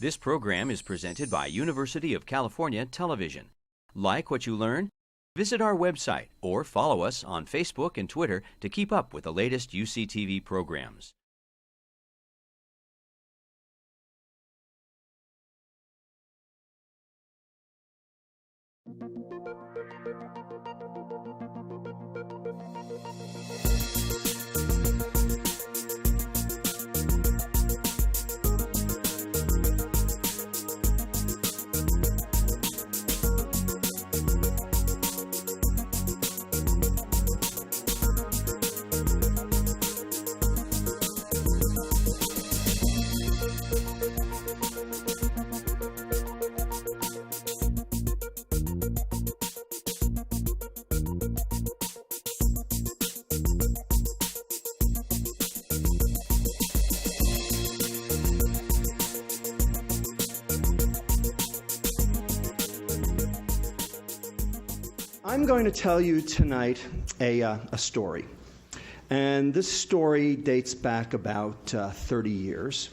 This program is presented by University of California Television. Like what you learn? Visit our website or follow us on Facebook and Twitter to keep up with the latest UCTV programs. I'm going to tell you tonight a story. And this story dates back about 30 years.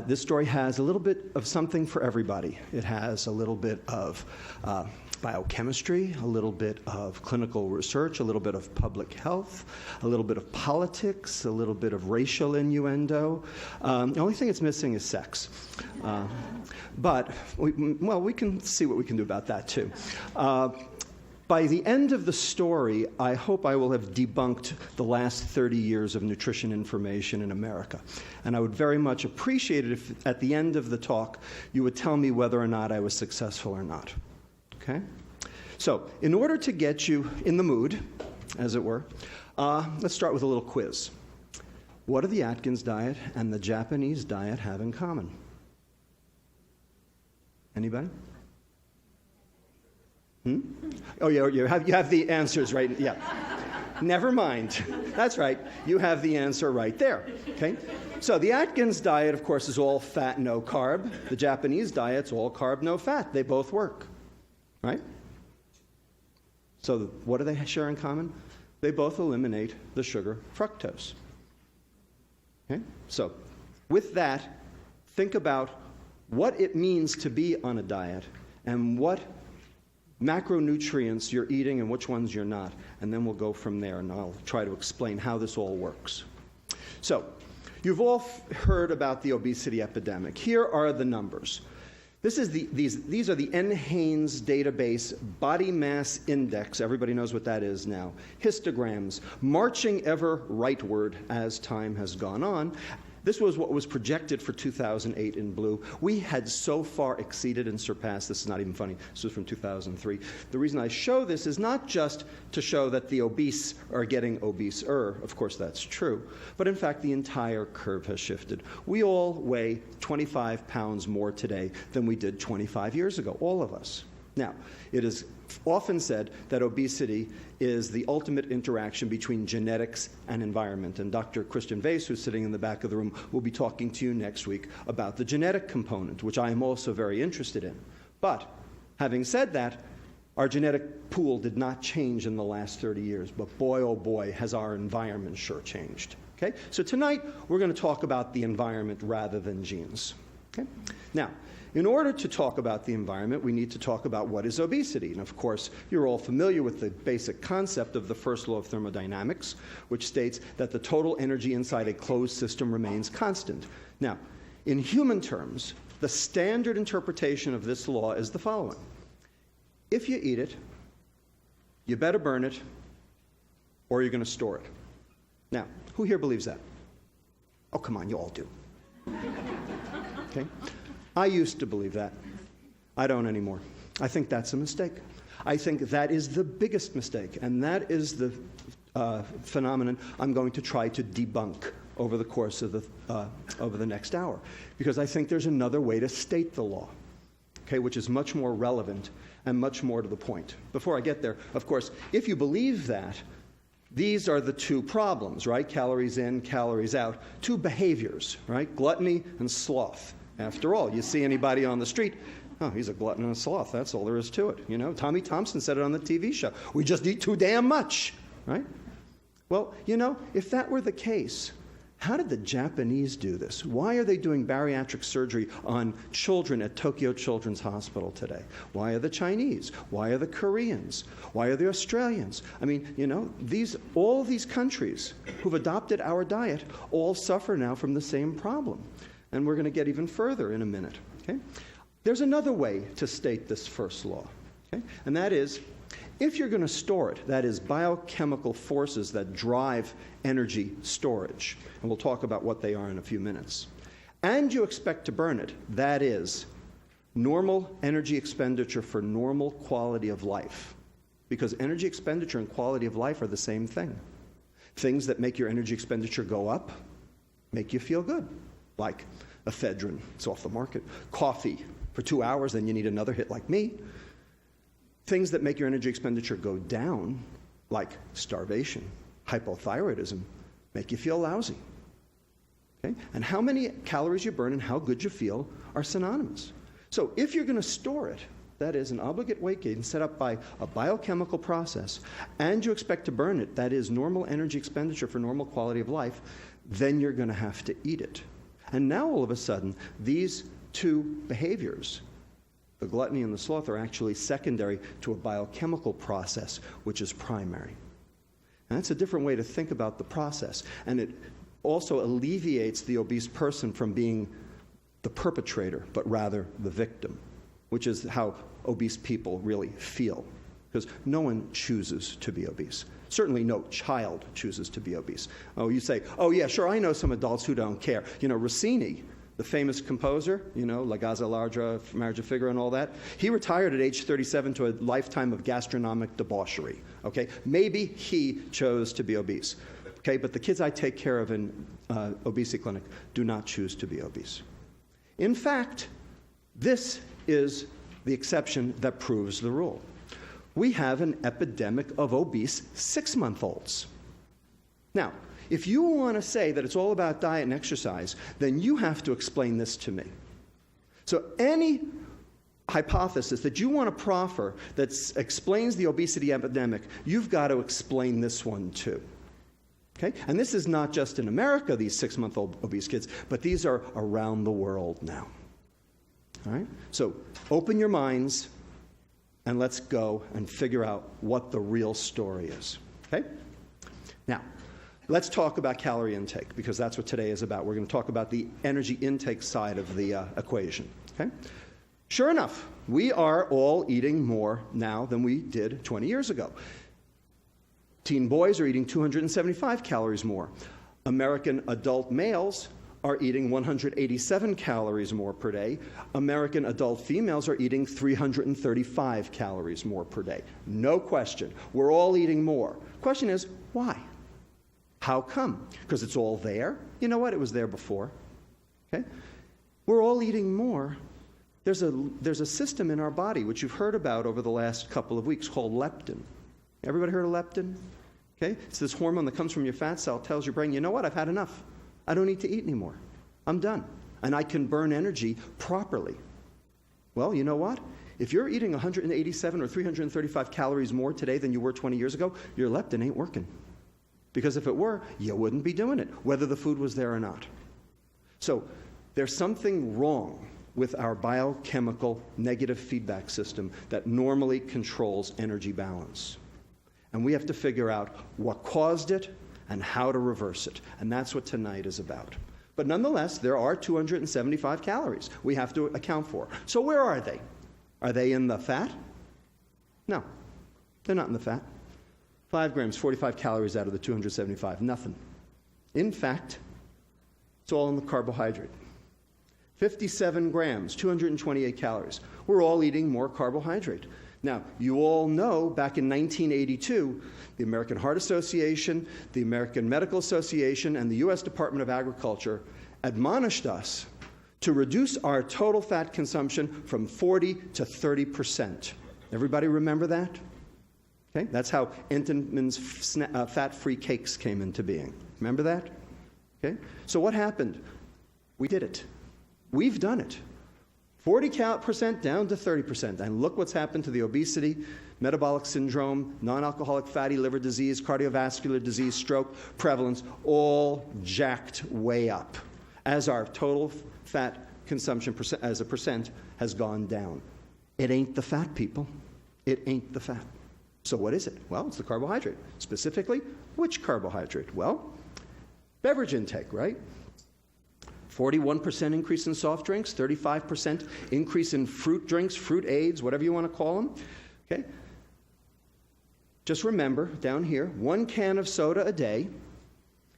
This story has a little bit of something for everybody. It has a little bit of biochemistry, a little bit of clinical research, a little bit of public health, a little bit of politics, a little bit of racial innuendo. The only thing it's missing is sex. But we can see what we can do about that too. By the end of the story, I hope I will have debunked the last 30 years of nutrition information in America. And I would very much appreciate it if at the end of the talk you would tell me whether or not I was successful or not. Okay? So, in order to get you in the mood, as it were, let's start with a little quiz. What do the Atkins diet and the Japanese diet have in common? Anybody? Oh, yeah, you have the answers right. Yeah. Never mind. That's right. You have the answer right there. Okay? So the Atkins diet, of course, is all fat, no carb. The Japanese diet's all carb, no fat. They both work. Right? So what do they share in common? They both eliminate the sugar fructose. Okay? So with that, think about what it means to be on a diet and what macronutrients you're eating and which ones you're not. And then we'll go from there, and I'll try to explain how this all works. So, you've all heard about the obesity epidemic. Here are the numbers. These are the NHANES database body mass index. Everybody knows what that is now. Histograms, marching ever rightward as time has gone on. This was what was projected for 2008 in blue. We had so far exceeded and surpassed. This is not even funny. This was from 2003. The reason I show this is not just to show that the obese are getting obeser. Of course, that's true. But in fact, the entire curve has shifted. We all weigh 25 pounds more today than we did 25 years ago, all of us. Now, it is often said that obesity is the ultimate interaction between genetics and environment. And Dr. Christian Weiss, who's sitting in the back of the room, will be talking to you next week about the genetic component, which I am also very interested in. But having said that, our genetic pool did not change in the last 30 years. But boy, oh boy, has our environment sure changed. Okay? So tonight, we're going to talk about the environment rather than genes. Okay? Now, in order to talk about the environment, we need to talk about what is obesity. And of course, you're all familiar with the basic concept of the first law of thermodynamics, which states that the total energy inside a closed system remains constant. Now, in human terms, the standard interpretation of this law is the following. If you eat it, you better burn it, or you're going to store it. Now, who here believes that? Oh, come on, you all do. Okay? I used to believe that. I don't anymore. I think that's a mistake. I think that is the biggest mistake, and that is the phenomenon I'm going to try to debunk over the course of the next hour, because I think there's another way to state the law, okay, which is much more relevant and much more to the point. Before I get there, of course, if you believe that, these are the two problems, right? Calories in, calories out. Two behaviors, right? Gluttony and sloth. After all, you see anybody on the street, oh, he's a glutton and a sloth. That's all there is to it. You know, Tommy Thompson said it on the TV show. We just eat too damn much, right? Well, you know, if that were the case, How did the Japanese do this? Why are they doing bariatric surgery on children at Tokyo Children's Hospital today? Why are the Chinese? Why are the Koreans? Why are the Australians? I mean, you know, all these countries who've adopted our diet all suffer now from the same problem. And we're going to get even further in a minute. Okay? There's another way to state this first law, okay? And that is, if you're going to store it, that is biochemical forces that drive energy storage, and we'll talk about what they are in a few minutes, and you expect to burn it, that is normal energy expenditure for normal quality of life, because energy expenditure and quality of life are the same thing. Things that make your energy expenditure go up make you feel good, like ephedrine, it's off the market, coffee for 2 hours, then you need another hit like me. Things that make your energy expenditure go down, like starvation, hypothyroidism, make you feel lousy. Okay? And how many calories you burn and how good you feel are synonymous. So if you're going to store it, that is an obligate weight gain set up by a biochemical process, and you expect to burn it, that is normal energy expenditure for normal quality of life, then you're going to have to eat it. And now all of a sudden, these two behaviors, the gluttony and the sloth, are actually secondary to a biochemical process, which is primary. And that's a different way to think about the process. And it also alleviates the obese person from being the perpetrator, but rather the victim, which is how obese people really feel. Because no one chooses to be obese. Certainly no child chooses to be obese. Oh, you say, oh yeah, sure, I know some adults who don't care. You know, Rossini, the famous composer, you know, La Gazza Ladra, Marriage of Figaro and all that, he retired at age 37 to a lifetime of gastronomic debauchery, okay? Maybe he chose to be obese, okay? But the kids I take care of in obesity clinic do not choose to be obese. In fact, this is the exception that proves the rule. We have an epidemic of obese 6-month-olds. Now, if you want to say that it's all about diet and exercise, then you have to explain this to me. So any hypothesis that you want to proffer that explains the obesity epidemic, you've got to explain this one too. Okay? And this is not just in America, these 6-month-old obese kids, but these are around the world now. All right? So open your minds and let's go and figure out what the real story is. Okay? Now, let's talk about calorie intake, because that's what today is about. We're going to talk about the energy intake side of the equation. Okay? Sure enough, we are all eating more now than we did 20 years ago. Teen boys are eating 275 calories more. American adult males are eating 187 calories more per day. American adult females are eating 335 calories more per day. No question. We're all eating more. Question is, why? How come? Because it's all there? You know what? It was there before. Okay? We're all eating more. There's a system in our body, which you've heard about over the last couple of weeks, called leptin. Everybody heard of leptin? Okay? It's this hormone that comes from your fat cell, tells your brain, you know what? I've had enough. I don't need to eat anymore. I'm done. And I can burn energy properly. Well, you know what? If you're eating 187 or 335 calories more today than you were 20 years ago, your leptin ain't working. Because if it were, you wouldn't be doing it, whether the food was there or not. So there's something wrong with our biochemical negative feedback system that normally controls energy balance. And we have to figure out what caused it and how to reverse it. And that's what tonight is about. But nonetheless, there are 275 calories we have to account for. So where are they? Are they in the fat? No, they're not in the fat. 5 grams, 45 calories out of the 275, nothing. In fact, it's all in the carbohydrate. 57 grams, 228 calories. We're all eating more carbohydrate. Now, you all know back in 1982, the American Heart Association, the American Medical Association, and the U.S. Department of Agriculture admonished us to reduce our total fat consumption from 40 to 30%. Everybody remember that? Okay? That's how Entenmann's fat-free cakes came into being. Remember that? Okay? So what happened? We did it. We've done it. 40% down to 30%. And look what's happened to the obesity metabolic syndrome, non-alcoholic fatty liver disease, cardiovascular disease, stroke, prevalence, all jacked way up as our total fat consumption as a percent has gone down. It ain't the fat, people. It ain't the fat. So what is it? Well, it's the carbohydrate. Specifically, which carbohydrate? Well, beverage intake, right? 41% increase in soft drinks, 35% increase in fruit drinks, fruit aids, whatever you want to call them. Okay? Just remember, down here, 1 can of soda a day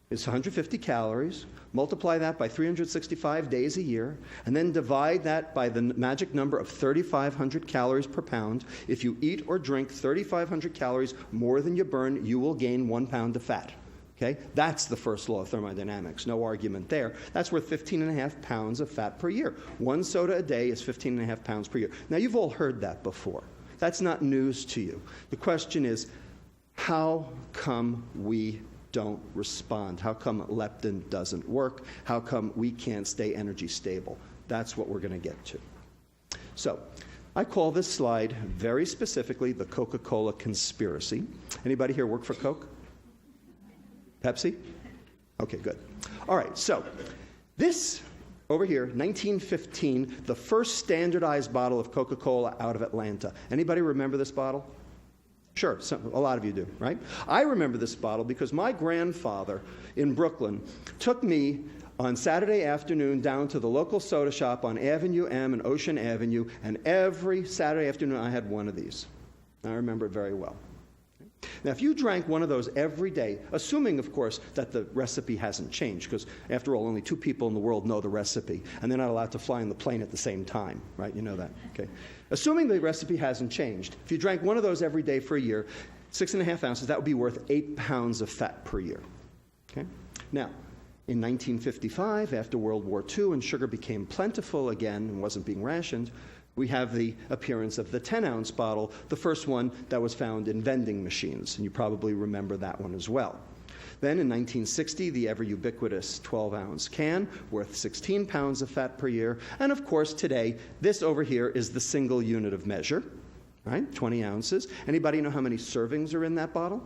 is 150 calories. Multiply that by 365 days a year, and then divide that by the magic number of 3,500 calories per pound. If you eat or drink 3,500 calories more than you burn, you will gain 1 pound of fat. Okay? That's the first law of thermodynamics. No argument there. That's worth 15.5 pounds of fat per year. 1 soda a day is 15.5 pounds per year. Now, you've all heard that before. That's not news to you. The question is, how come we don't respond? How come leptin doesn't work? How come we can't stay energy stable? That's what we're going to get to. So, I call this slide very specifically the Coca-Cola conspiracy. Anybody here work for Coke? Pepsi? Okay, good. All right, so this over here, 1915, the first standardized bottle of Coca-Cola out of Atlanta. Anybody remember this bottle? Sure, a lot of you do, right? I remember this bottle because my grandfather in Brooklyn took me on Saturday afternoon down to the local soda shop on Avenue M and Ocean Avenue, and every Saturday afternoon I had one of these. I remember it very well. Now, if you drank one of those every day, assuming, of course, that the recipe hasn't changed, because after all, only 2 people in the world know the recipe, and they're not allowed to fly on the plane at the same time, right? You know that, okay? Assuming the recipe hasn't changed, if you drank one of those every day for a year, 6.5 ounces, that would be worth 8 pounds of fat per year, okay? Now, in 1955, after World War II, and sugar became plentiful again and wasn't being rationed, we have the appearance of the 10-ounce bottle, the first one that was found in vending machines, and you probably remember that one as well. Then in 1960, the ever-ubiquitous 12-ounce can, worth 16 pounds of fat per year. And of course, today, this over here is the single unit of measure, right? 20 ounces. Anybody know how many servings are in that bottle?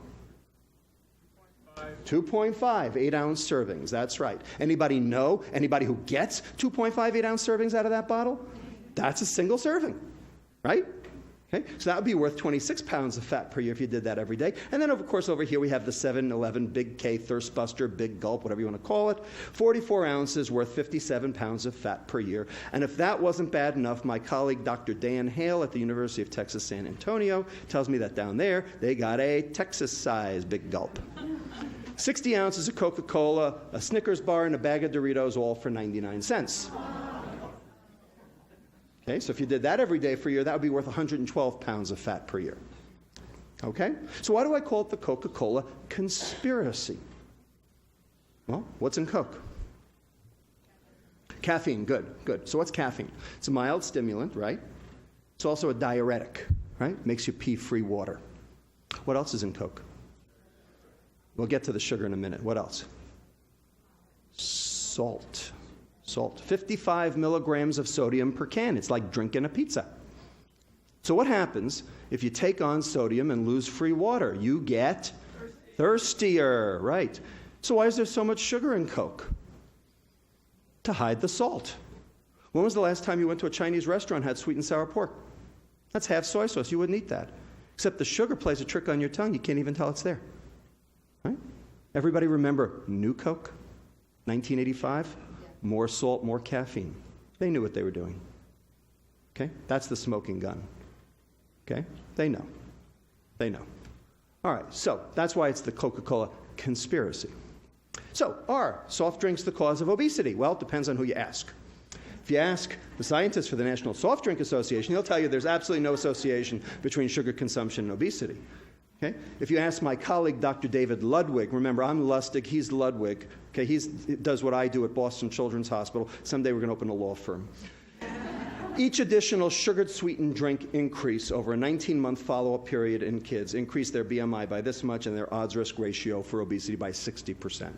2.5, 8-ounce servings, that's right. Anybody know? Anybody who gets 2.5, 8-ounce servings out of that bottle? That's a single serving, right? Okay, so that would be worth 26 pounds of fat per year if you did that every day. And then, of course, over here we have the 7-Eleven Big K Thirst Buster, Big Gulp, whatever you want to call it. 44 ounces worth 57 pounds of fat per year. And if that wasn't bad enough, my colleague Dr. Dan Hale at the University of Texas San Antonio tells me that down there they got a Texas-sized Big Gulp. 60 ounces of Coca-Cola, a Snickers bar, and a bag of Doritos, all for 99 cents. Okay, so if you did that every day for a year, that would be worth 112 pounds of fat per year. Okay? So why do I call it the Coca-Cola conspiracy? Well, what's in Coke? Caffeine, good, good. So what's caffeine? It's a mild stimulant, right? It's also a diuretic, right? Makes you pee free water. What else is in Coke? We'll get to the sugar in a minute. What else? Salt. Salt. 55 milligrams of sodium per can. It's like drinking a pizza. So what happens if you take on sodium and lose free water? You get thirstier, right? So why is there so much sugar in Coke? To hide the salt. When was the last time you went to a Chinese restaurant and had sweet and sour pork? That's half soy sauce. You wouldn't eat that. Except the sugar plays a trick on your tongue. You can't even tell it's there. Right? Everybody remember New Coke, 1985? More salt, more caffeine. They knew what they were doing. Okay? That's the smoking gun. Okay? They know. They know. All right, so that's why it's the Coca-Cola conspiracy. So, are soft drinks the cause of obesity? Well, it depends on who you ask. If you ask the scientists for the National Soft Drink Association, he'll tell you there's absolutely no association between sugar consumption and obesity. Okay? If you ask my colleague, Dr. David Ludwig, remember, I'm Lustig, he's Ludwig. Okay? He does what I do at Boston Children's Hospital. Someday we're going to open a law firm. Each additional sugared sweetened drink increase over a 19-month follow-up period in kids increased their BMI by this much and their odds-risk ratio for obesity by 60%.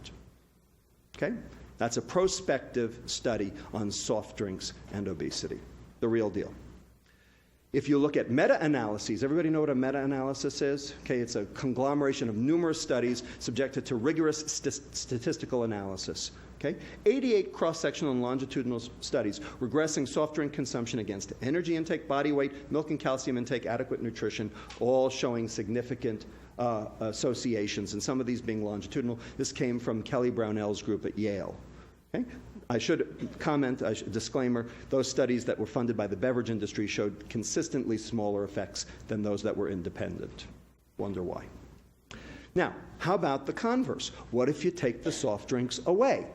Okay? That's a prospective study on soft drinks and obesity. The real deal. If you look at meta-analyses, everybody know what a meta-analysis is? Okay, it's a conglomeration of numerous studies subjected to rigorous statistical analysis. Okay? 88 cross-sectional and longitudinal studies regressing soft drink consumption against energy intake, body weight, milk and calcium intake, adequate nutrition, all showing significant associations, and some of these being longitudinal. This came from Kelly Brownell's group at Yale. Okay? I should comment, disclaimer, those studies that were funded by the beverage industry showed consistently smaller effects than those that were independent. Wonder why. Now, how about the converse? What if you take the soft drinks away?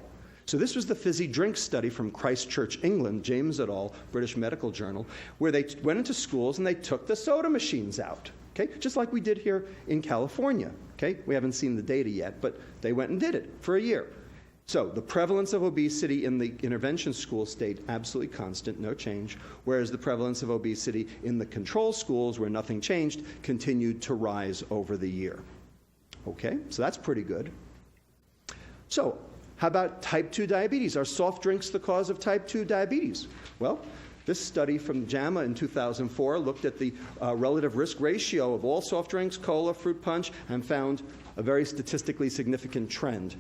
So this was the fizzy drink study from Christchurch, England, James et al., British Medical Journal, where they went into schools and they took the soda machines out, okay? Just like we did here in California, okay? We haven't seen the data yet, but they went and did it for a year. So the prevalence of obesity in the intervention school stayed absolutely constant, no change, whereas the prevalence of obesity in the control schools, where nothing changed, continued to rise over the year. Okay, so that's pretty good. So how about type 2 diabetes? Are soft drinks the cause of type 2 diabetes? Well, this study from JAMA in 2004 looked at the relative risk ratio of all soft drinks, cola, fruit punch, and found a very statistically significant trend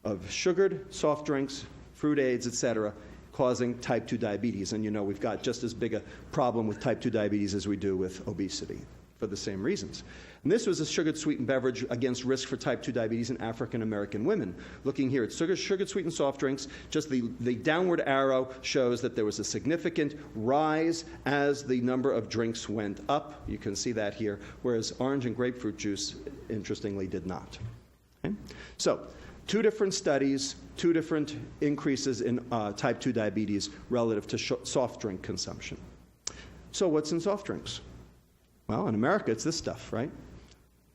of sugared soft drinks, fruit aids, etc., causing type 2 diabetes. And you know we've got just as big a problem with type 2 diabetes as we do with obesity for the same reasons. And this was a sugared sweetened beverage against risk for type 2 diabetes in African American women. Looking here at sugared sweetened soft drinks, just the downward arrow shows that there was a significant rise as the number of drinks went up. You can see that here, whereas orange and grapefruit juice, interestingly, did not. Okay? So, two different studies, two different increases in type 2 diabetes relative to soft drink consumption. So what's in soft drinks? Well, in America, it's this stuff, right?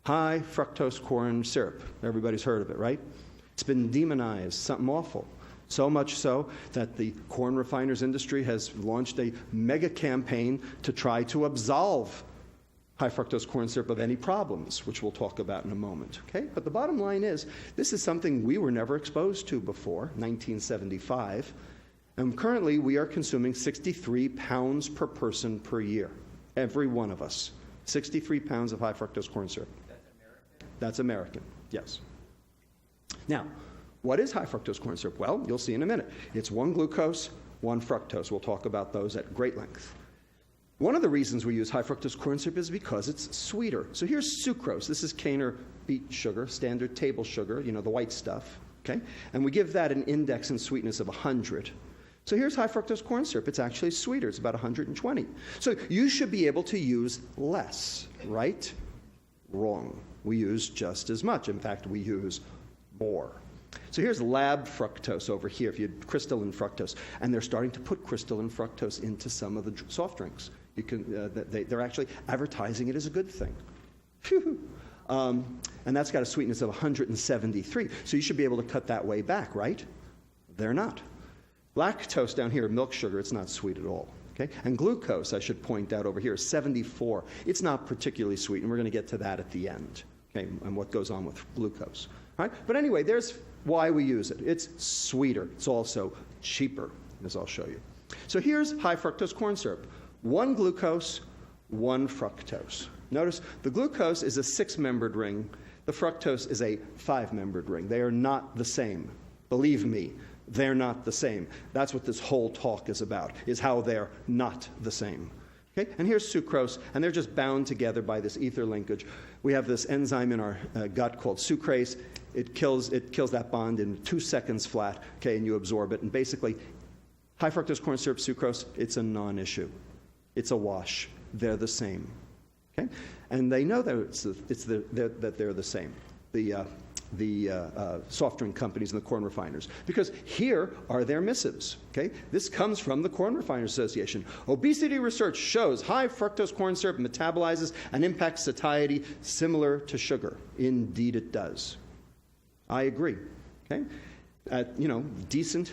High fructose corn syrup. Everybody's heard of it, right? It's been demonized, something awful. So much so that the corn refiners industry has launched a mega campaign to try to absolve high fructose corn syrup of any problems, which we'll talk about in a moment. Okay? But the bottom line is, this is something we were never exposed to before, 1975, and currently we are consuming 63 pounds per person per year, every one of us. 63 pounds of high fructose corn syrup. That's American? That's American, yes. Now, what is high fructose corn syrup? Well, you'll see in a minute. It's one glucose, one fructose. We'll talk about those at great length. One of the reasons we use high fructose corn syrup is because it's sweeter. So here's sucrose. This is cane or beet sugar, standard table sugar, you know, the white stuff, okay? And we give that an index in sweetness of 100. So here's high fructose corn syrup. It's actually sweeter. It's about 120. So you should be able to use less, right? Wrong. We use just as much. In fact, we use more. So here's lab fructose over here, if you had crystalline fructose. And they're starting to put crystalline fructose into some of the soft drinks. You can, they're actually advertising it as a good thing. And that's got a sweetness of 173. So you should be able to cut that way back, right? They're not. Lactose down here, milk sugar, it's not sweet at all. Okay? And glucose, I should point out over here, is 74. It's not particularly sweet, and we're going to get to that at the end, okay, and what goes on with glucose. All right? But anyway, there's why we use it. It's sweeter. It's also cheaper, as I'll show you. So here's high fructose corn syrup. One glucose, one fructose. Notice the glucose is a 6-membered ring. The fructose is a 5-membered ring. They are not the same. Believe me, they're not the same. That's what this whole talk is about, is how they're not the same. Okay? And here's sucrose, and they're just bound together by this ether linkage. We have this enzyme in our gut called sucrase. It kills that bond in 2 seconds flat, okay, and you absorb it. And basically, high fructose corn syrup, sucrose, it's a non-issue. It's a wash. They're the same. Okay? And they know that that they're the same, the soft drink companies and the corn refiners, because here are their missives. Okay? This comes from the Corn Refiners Association. Obesity research shows high fructose corn syrup metabolizes and impacts satiety similar to sugar. Indeed it does. I agree. Okay? Decent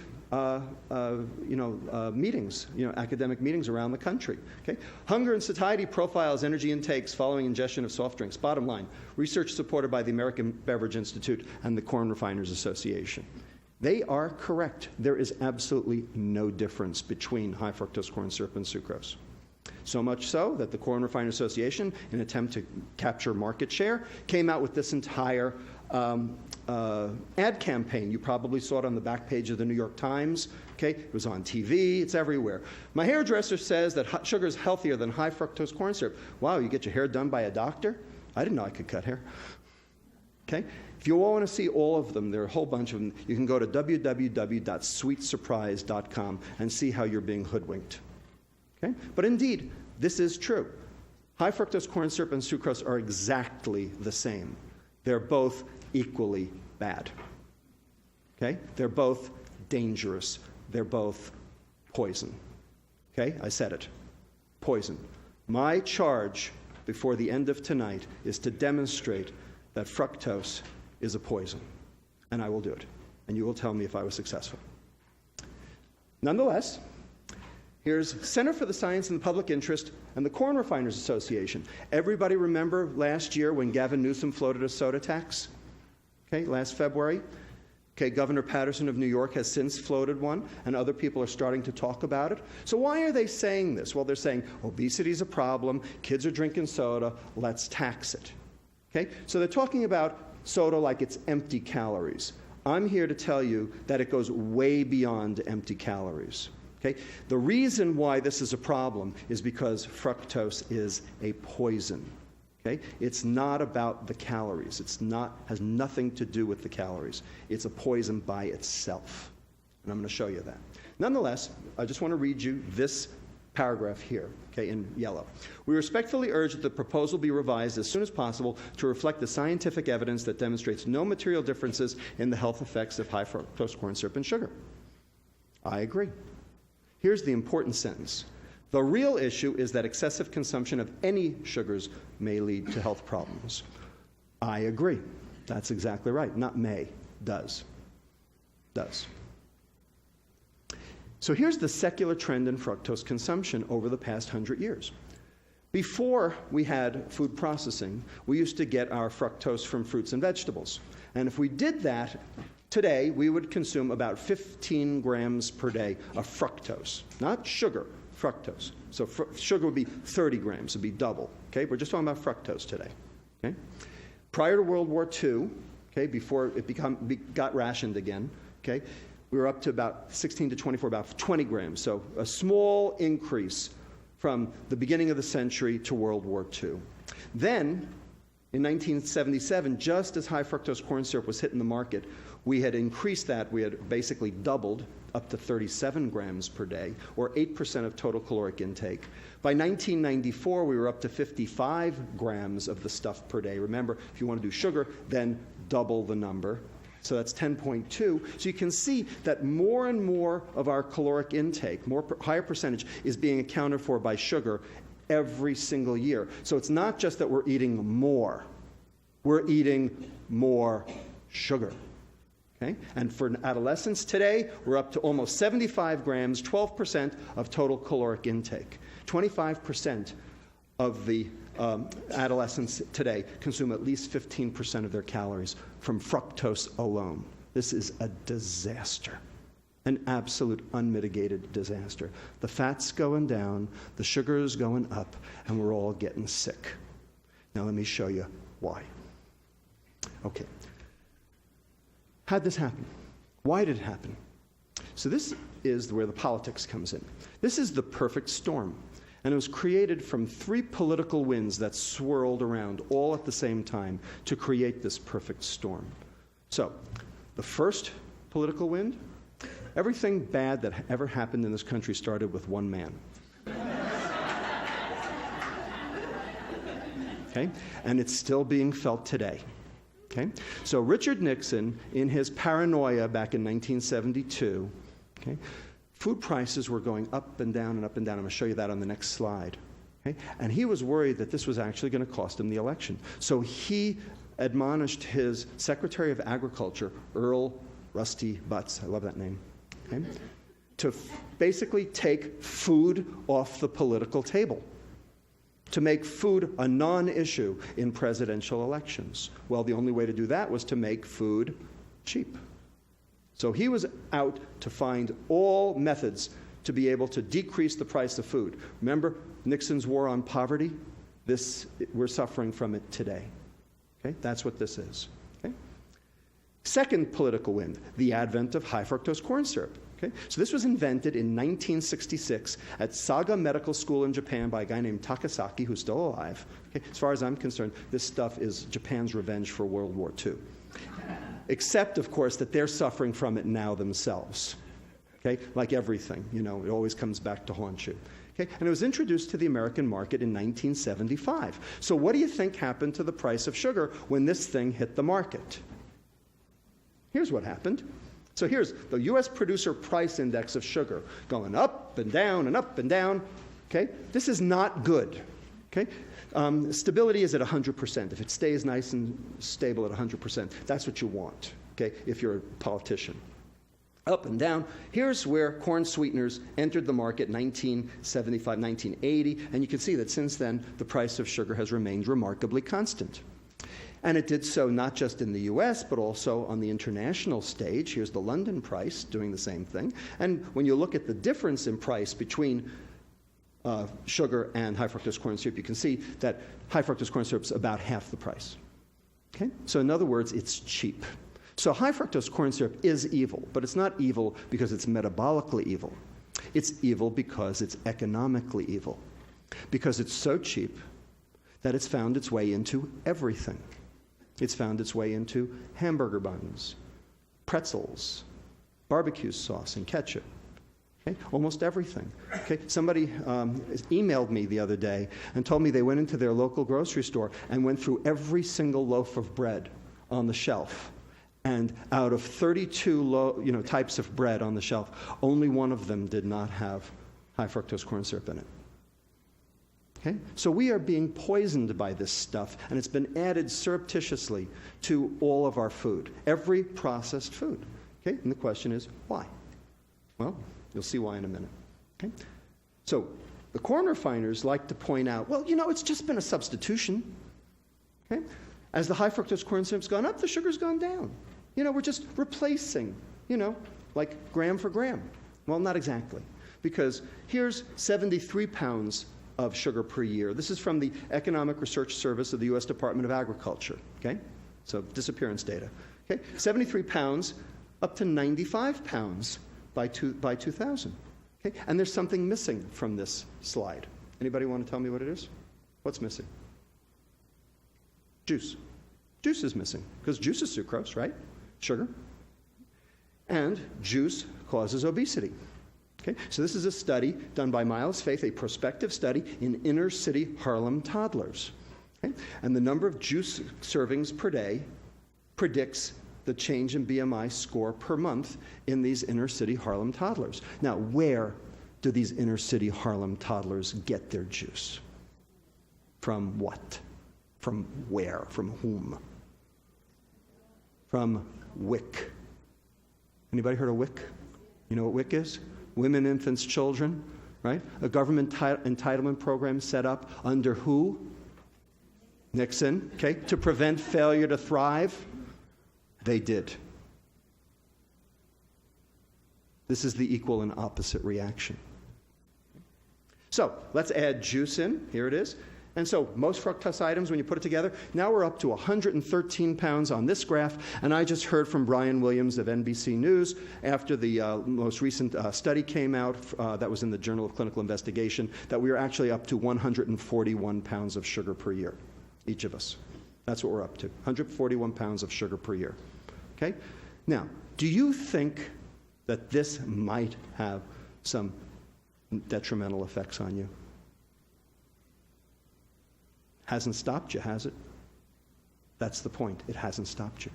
meetings, academic meetings around the country. Okay? Hunger and satiety profiles energy intakes following ingestion of soft drinks. Bottom line, research supported by the American Beverage Institute and the Corn Refiners Association. They are correct. There is absolutely no difference between high fructose corn syrup and sucrose. So much so that the Corn Refiners Association, in an attempt to capture market share, came out with this entire ad campaign. You probably saw it on the back page of the New York Times. Okay, it was on TV, it's everywhere. My hairdresser says that sugar is healthier than high fructose corn syrup. Wow, you get your hair done by a doctor? I didn't know I could cut hair. Okay, if you all want to see all of them, there are a whole bunch of them. You can go to www.sweetsurprise.com and see how you're being hoodwinked. Okay, but indeed, this is true. High fructose corn syrup and sucrose are exactly the same. They're both equally bad. Okay? They're both dangerous. They're both poison. Okay? I said it. Poison. My charge before the end of tonight is to demonstrate that fructose is a poison. And I will do it. And you will tell me if I was successful. Nonetheless, here's Center for the Science and the Public Interest and the Corn Refiners Association. Everybody remember last year when Gavin Newsom floated a soda tax? Okay, last February. Okay, Governor Patterson of New York has since floated one, and other people are starting to talk about it. So why are they saying this? Well, they're saying obesity is a problem, kids are drinking soda, let's tax it. Okay, so they're talking about soda like it's empty calories. I'm here to tell you that it goes way beyond empty calories. Okay? The reason why this is a problem is because fructose is a poison. Okay? It's not about the calories. Has nothing to do with the calories. It's a poison by itself. And I'm going to show you that. Nonetheless, I just want to read you this paragraph here, okay, in yellow. We respectfully urge that the proposal be revised as soon as possible to reflect the scientific evidence that demonstrates no material differences in the health effects of high fructose corn syrup and sugar. I agree. Here's the important sentence. The real issue is that excessive consumption of any sugars may lead to health problems. I agree. That's exactly right. Not may. Does. Does. So here's the secular trend in fructose consumption over the past 100 years. Before we had food processing, we used to get our fructose from fruits and vegetables. And if we did that, today we would consume about 15 grams per day of fructose. Not sugar, fructose. So sugar would be 30 grams, it'd be double. Okay, we're just talking about fructose today. Okay? Prior to World War II, okay, before it got rationed again, okay, we were up to about 16 to 24, about 20 grams. So a small increase from the beginning of the century to World War II. Then, in 1977, just as high fructose corn syrup was hitting the market, we had increased that. We had basically doubled up to 37 grams per day, or 8% of total caloric intake. By 1994, we were up to 55 grams of the stuff per day. Remember, if you want to do sugar, then double the number. So that's 10.2. So you can see that more and more of our caloric intake, higher percentage, is being accounted for by sugar every single year. So it's not just that we're eating more. We're eating more sugar. Okay? And for adolescents today, we're up to almost 75 grams, 12% of total caloric intake. 25% of the adolescents today consume at least 15% of their calories from fructose alone. This is a disaster, an absolute unmitigated disaster. The fat's going down, the sugar is going up, and we're all getting sick. Now let me show you why. Okay. How'd this happen? Why did it happen? So this is where the politics comes in. This is the perfect storm. And it was created from 3 political winds that swirled around all at the same time to create this perfect storm. So, the first political wind, everything bad that ever happened in this country started with one man. Okay? And it's still being felt today. Okay? So Richard Nixon, in his paranoia back in 1972, okay, food prices were going up and down and up and down. I'm going to show you that on the next slide. Okay? And he was worried that this was actually going to cost him the election. So he admonished his Secretary of Agriculture, Earl Rusty Butz, I love that name, okay, to basically take food off the political table, to make food a non-issue in presidential elections. Well, the only way to do that was to make food cheap. So he was out to find all methods to be able to decrease the price of food. Remember Nixon's war on poverty? We're suffering from it today. Okay? That's what this is. Okay? Second political wind, the advent of high fructose corn syrup. Okay? So this was invented in 1966 at Saga Medical School in Japan by a guy named Takasaki, who's still alive. Okay? As far as I'm concerned, this stuff is Japan's revenge for World War II. Except, of course, that they're suffering from it now themselves. Okay? Like everything, it always comes back to haunt you. Okay? And it was introduced to the American market in 1975. So what do you think happened to the price of sugar when this thing hit the market? Here's what happened. So here's the U.S. producer price index of sugar going up and down and up and down. Okay? This is not good. Okay? Stability is at 100%. If it stays nice and stable at 100%, that's what you want, okay, if you're a politician. Up and down. Here's where corn sweeteners entered the market in 1975, 1980, and you can see that since then, the price of sugar has remained remarkably constant. And it did so not just in the US, but also on the international stage. Here's the London price doing the same thing. And when you look at the difference in price between sugar and high fructose corn syrup, you can see that high fructose corn syrup is about half the price. Okay? So in other words, it's cheap. So high fructose corn syrup is evil, but it's not evil because it's metabolically evil. It's evil because it's economically evil, because it's so cheap that it's found its way into everything. It's found its way into hamburger buns, pretzels, barbecue sauce, and ketchup. Okay? Almost everything. Okay? Somebody emailed me the other day and told me they went into their local grocery store and went through every single loaf of bread on the shelf. And out of 32 types of bread on the shelf, only one of them did not have high fructose corn syrup in it. Okay? So we are being poisoned by this stuff, and it's been added surreptitiously to all of our food, every processed food. Okay? And the question is, why? Well, you'll see why in a minute. Okay? So the corn refiners like to point out, well, it's just been a substitution. Okay? As the high fructose corn syrup's gone up, the sugar's gone down. We're just replacing, like gram for gram. Well, not exactly. Because here's 73 pounds of sugar per year. This is from the Economic Research Service of the U.S. Department of Agriculture. Okay? So disappearance data. Okay? 73 pounds up to 95 pounds by 2000. Okay? And there's something missing from this slide. Anybody want to tell me what it is? What's missing? Juice. Juice is missing, because juice is sucrose, right? Sugar. And juice causes obesity. Okay? So this is a study done by Miles Faith, a prospective study in inner-city Harlem toddlers. Okay? And the number of juice servings per day predicts the change in BMI score per month in these inner-city Harlem toddlers. Now, where do these inner-city Harlem toddlers get their juice? From what? From where? From whom? From WIC. Anybody heard of WIC? You know what WIC is? Women, Infants, Children, right? A government entitlement program set up under who? Nixon, okay? To prevent failure to thrive. They did. This is the equal and opposite reaction. So let's add juice in. Here it is. And so most fructose items, when you put it together, now we're up to 113 pounds on this graph. And I just heard from Brian Williams of NBC News after the most recent study came out that was in the Journal of Clinical Investigation that we are actually up to 141 pounds of sugar per year, each of us. That's what we're up to, 141 pounds of sugar per year. Okay? Now, do you think that this might have some detrimental effects on you? Hasn't stopped you, has it? That's the point. It hasn't stopped you.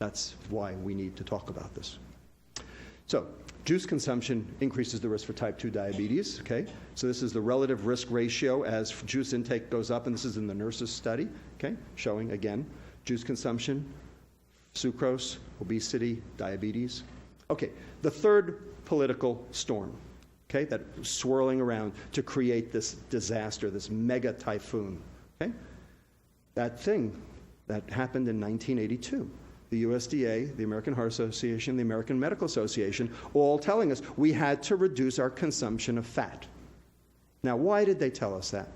That's why we need to talk about this. So, juice consumption increases the risk for type 2 diabetes, okay? So this is the relative risk ratio as juice intake goes up, and this is in the nurses' study, okay? Showing, again, juice consumption, sucrose, obesity, diabetes. Okay, the third political storm, okay, that swirling around to create this disaster, this mega typhoon. Okay? That thing that happened in 1982, the USDA, the American Heart Association, the American Medical Association, all telling us we had to reduce our consumption of fat. Now, why did they tell us that?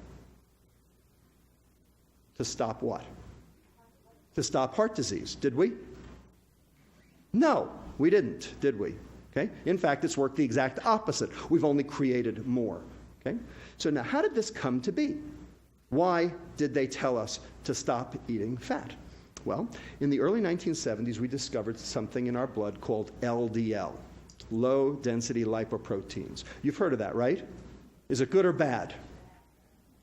To stop what? To stop heart disease. Did we? No, we didn't, did we? Okay? In fact, it's worked the exact opposite. We've only created more. Okay? So now, how did this come to be? Why did they tell us to stop eating fat? Well, in the early 1970s, we discovered something in our blood called LDL, low-density lipoproteins. You've heard of that, right? Is it good or bad?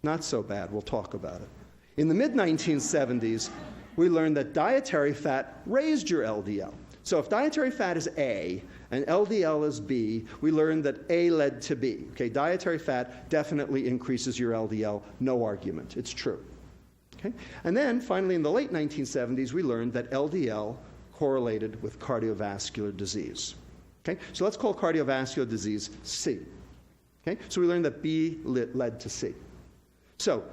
Not so bad. We'll talk about it. In the mid-1970s, we learned that dietary fat raised your LDL. So if dietary fat is A and LDL is B, we learned that A led to B. Okay, dietary fat definitely increases your LDL, no argument. It's true. Okay? And then finally in the late 1970s, we learned that LDL correlated with cardiovascular disease. Okay? So let's call cardiovascular disease C. Okay? So we learned that B led to C. So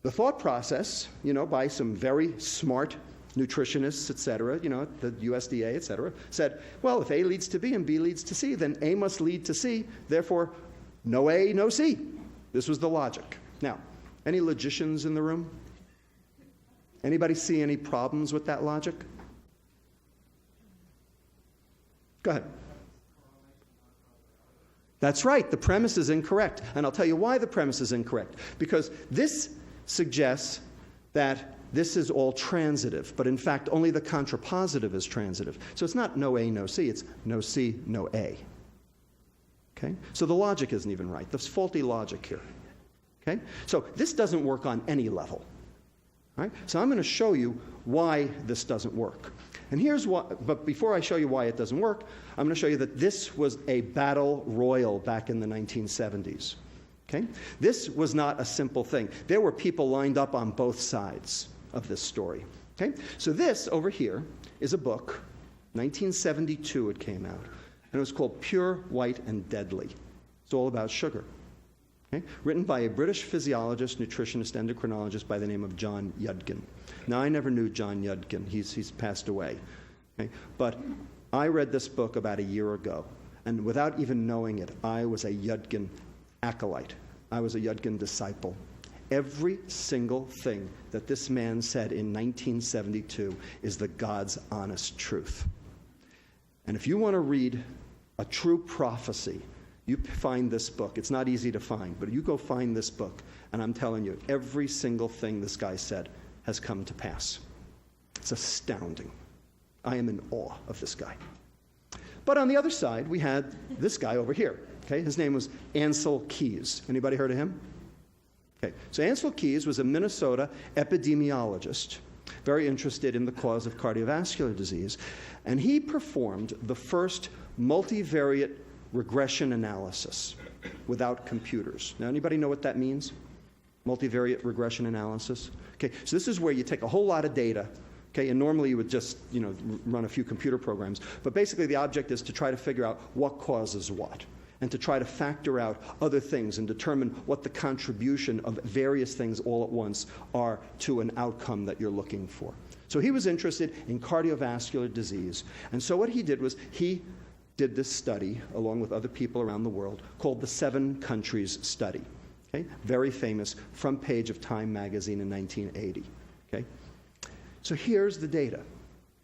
the thought process, by some very smart nutritionists, et cetera, the USDA, et cetera, said, well, if A leads to B and B leads to C, then A must lead to C, therefore, no A, no C. This was the logic. Now, any logicians in the room? Anybody see any problems with that logic? Go ahead. That's right, the premise is incorrect. And I'll tell you why the premise is incorrect. Because this suggests that this is all transitive, but in fact only the contrapositive is transitive. So it's not no A, no C, it's no C, no A. Okay? So the logic isn't even right. There's faulty logic here. Okay? So this doesn't work on any level. All right? So I'm going to show you why this doesn't work. And here's what, but before I show you why it doesn't work, I'm going to show you that this was a battle royal back in the 1970s. Okay? This was not a simple thing. There were people lined up on both sides of this story. Okay? So this over here is a book, 1972 it came out, and it was called Pure, White, and Deadly. It's all about sugar. Okay? Written by a British physiologist, nutritionist, endocrinologist by the name of John Yudkin. Now, I never knew John Yudkin. He's passed away. Okay? But I read this book about a year ago, and without even knowing it, I was a Yudkin acolyte. I was a Yudkin disciple. Every single thing that this man said in 1972 is the God's honest truth. And if you want to read a true prophecy, you find this book. It's not easy to find, but you go find this book, and I'm telling you, every single thing this guy said has come to pass. It's astounding. I am in awe of this guy. But on the other side, we had this guy over here. Okay? His name was Ancel Keys. Anybody heard of him? Okay. So Ancel Keys was a Minnesota epidemiologist, very interested in the cause of cardiovascular disease, and he performed the first multivariate regression analysis without computers. Now, anybody know what that means? Multivariate regression analysis? Okay, so this is where you take a whole lot of data, okay, and normally you would just, run a few computer programs, but basically the object is to try to figure out what causes what, and to try to factor out other things and determine what the contribution of various things all at once are to an outcome that you're looking for. So he was interested in cardiovascular disease, and so what he did was he did this study, along with other people around the world, called the 7 Countries Study. Okay? Very famous, front page of Time magazine in 1980. Okay? So here's the data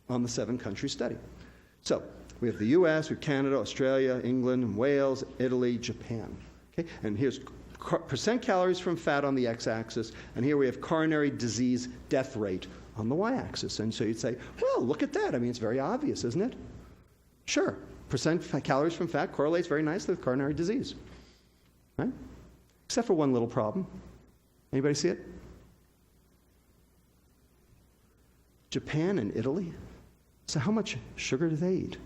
on the 7 Countries Study. So we have the US, we have Canada, Australia, England, and Wales, Italy, Japan. Okay? And here's percent calories from fat on the x-axis, and here we have coronary disease death rate on the y-axis. And so you'd say, well, look at that. I mean, it's very obvious, isn't it? Sure. Percent calories from fat correlates very nicely with coronary disease, right? Except for one little problem. Anybody see it? Japan and Italy. So how much sugar do they eat?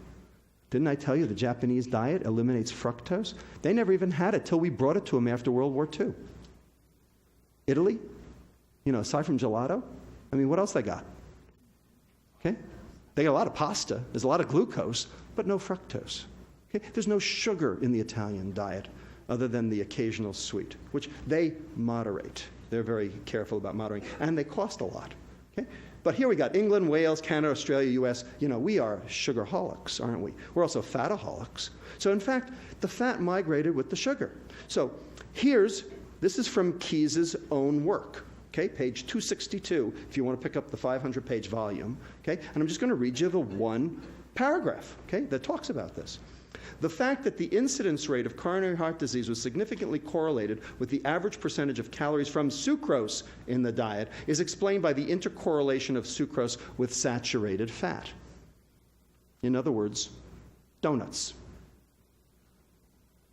Didn't I tell you the Japanese diet eliminates fructose? They never even had it till we brought it to them after World War II. Italy, aside from gelato, I mean, what else they got? Okay? They got a lot of pasta. There's a lot of glucose, but no fructose. Okay? There's no sugar in the Italian diet other than the occasional sweet, which they moderate. They're very careful about moderating, and they cost a lot. Okay? But here we got England, Wales, Canada, Australia, US. We are sugarholics, aren't we? We're also fataholics. So in fact, the fat migrated with the sugar. So this is from Keyes' own work, okay, page 262, if you want to pick up the 500-page volume, okay? And I'm just going to read you the one paragraph, okay, that talks about this. The fact that the incidence rate of coronary heart disease was significantly correlated with the average percentage of calories from sucrose in the diet is explained by the intercorrelation of sucrose with saturated fat. In other words, donuts.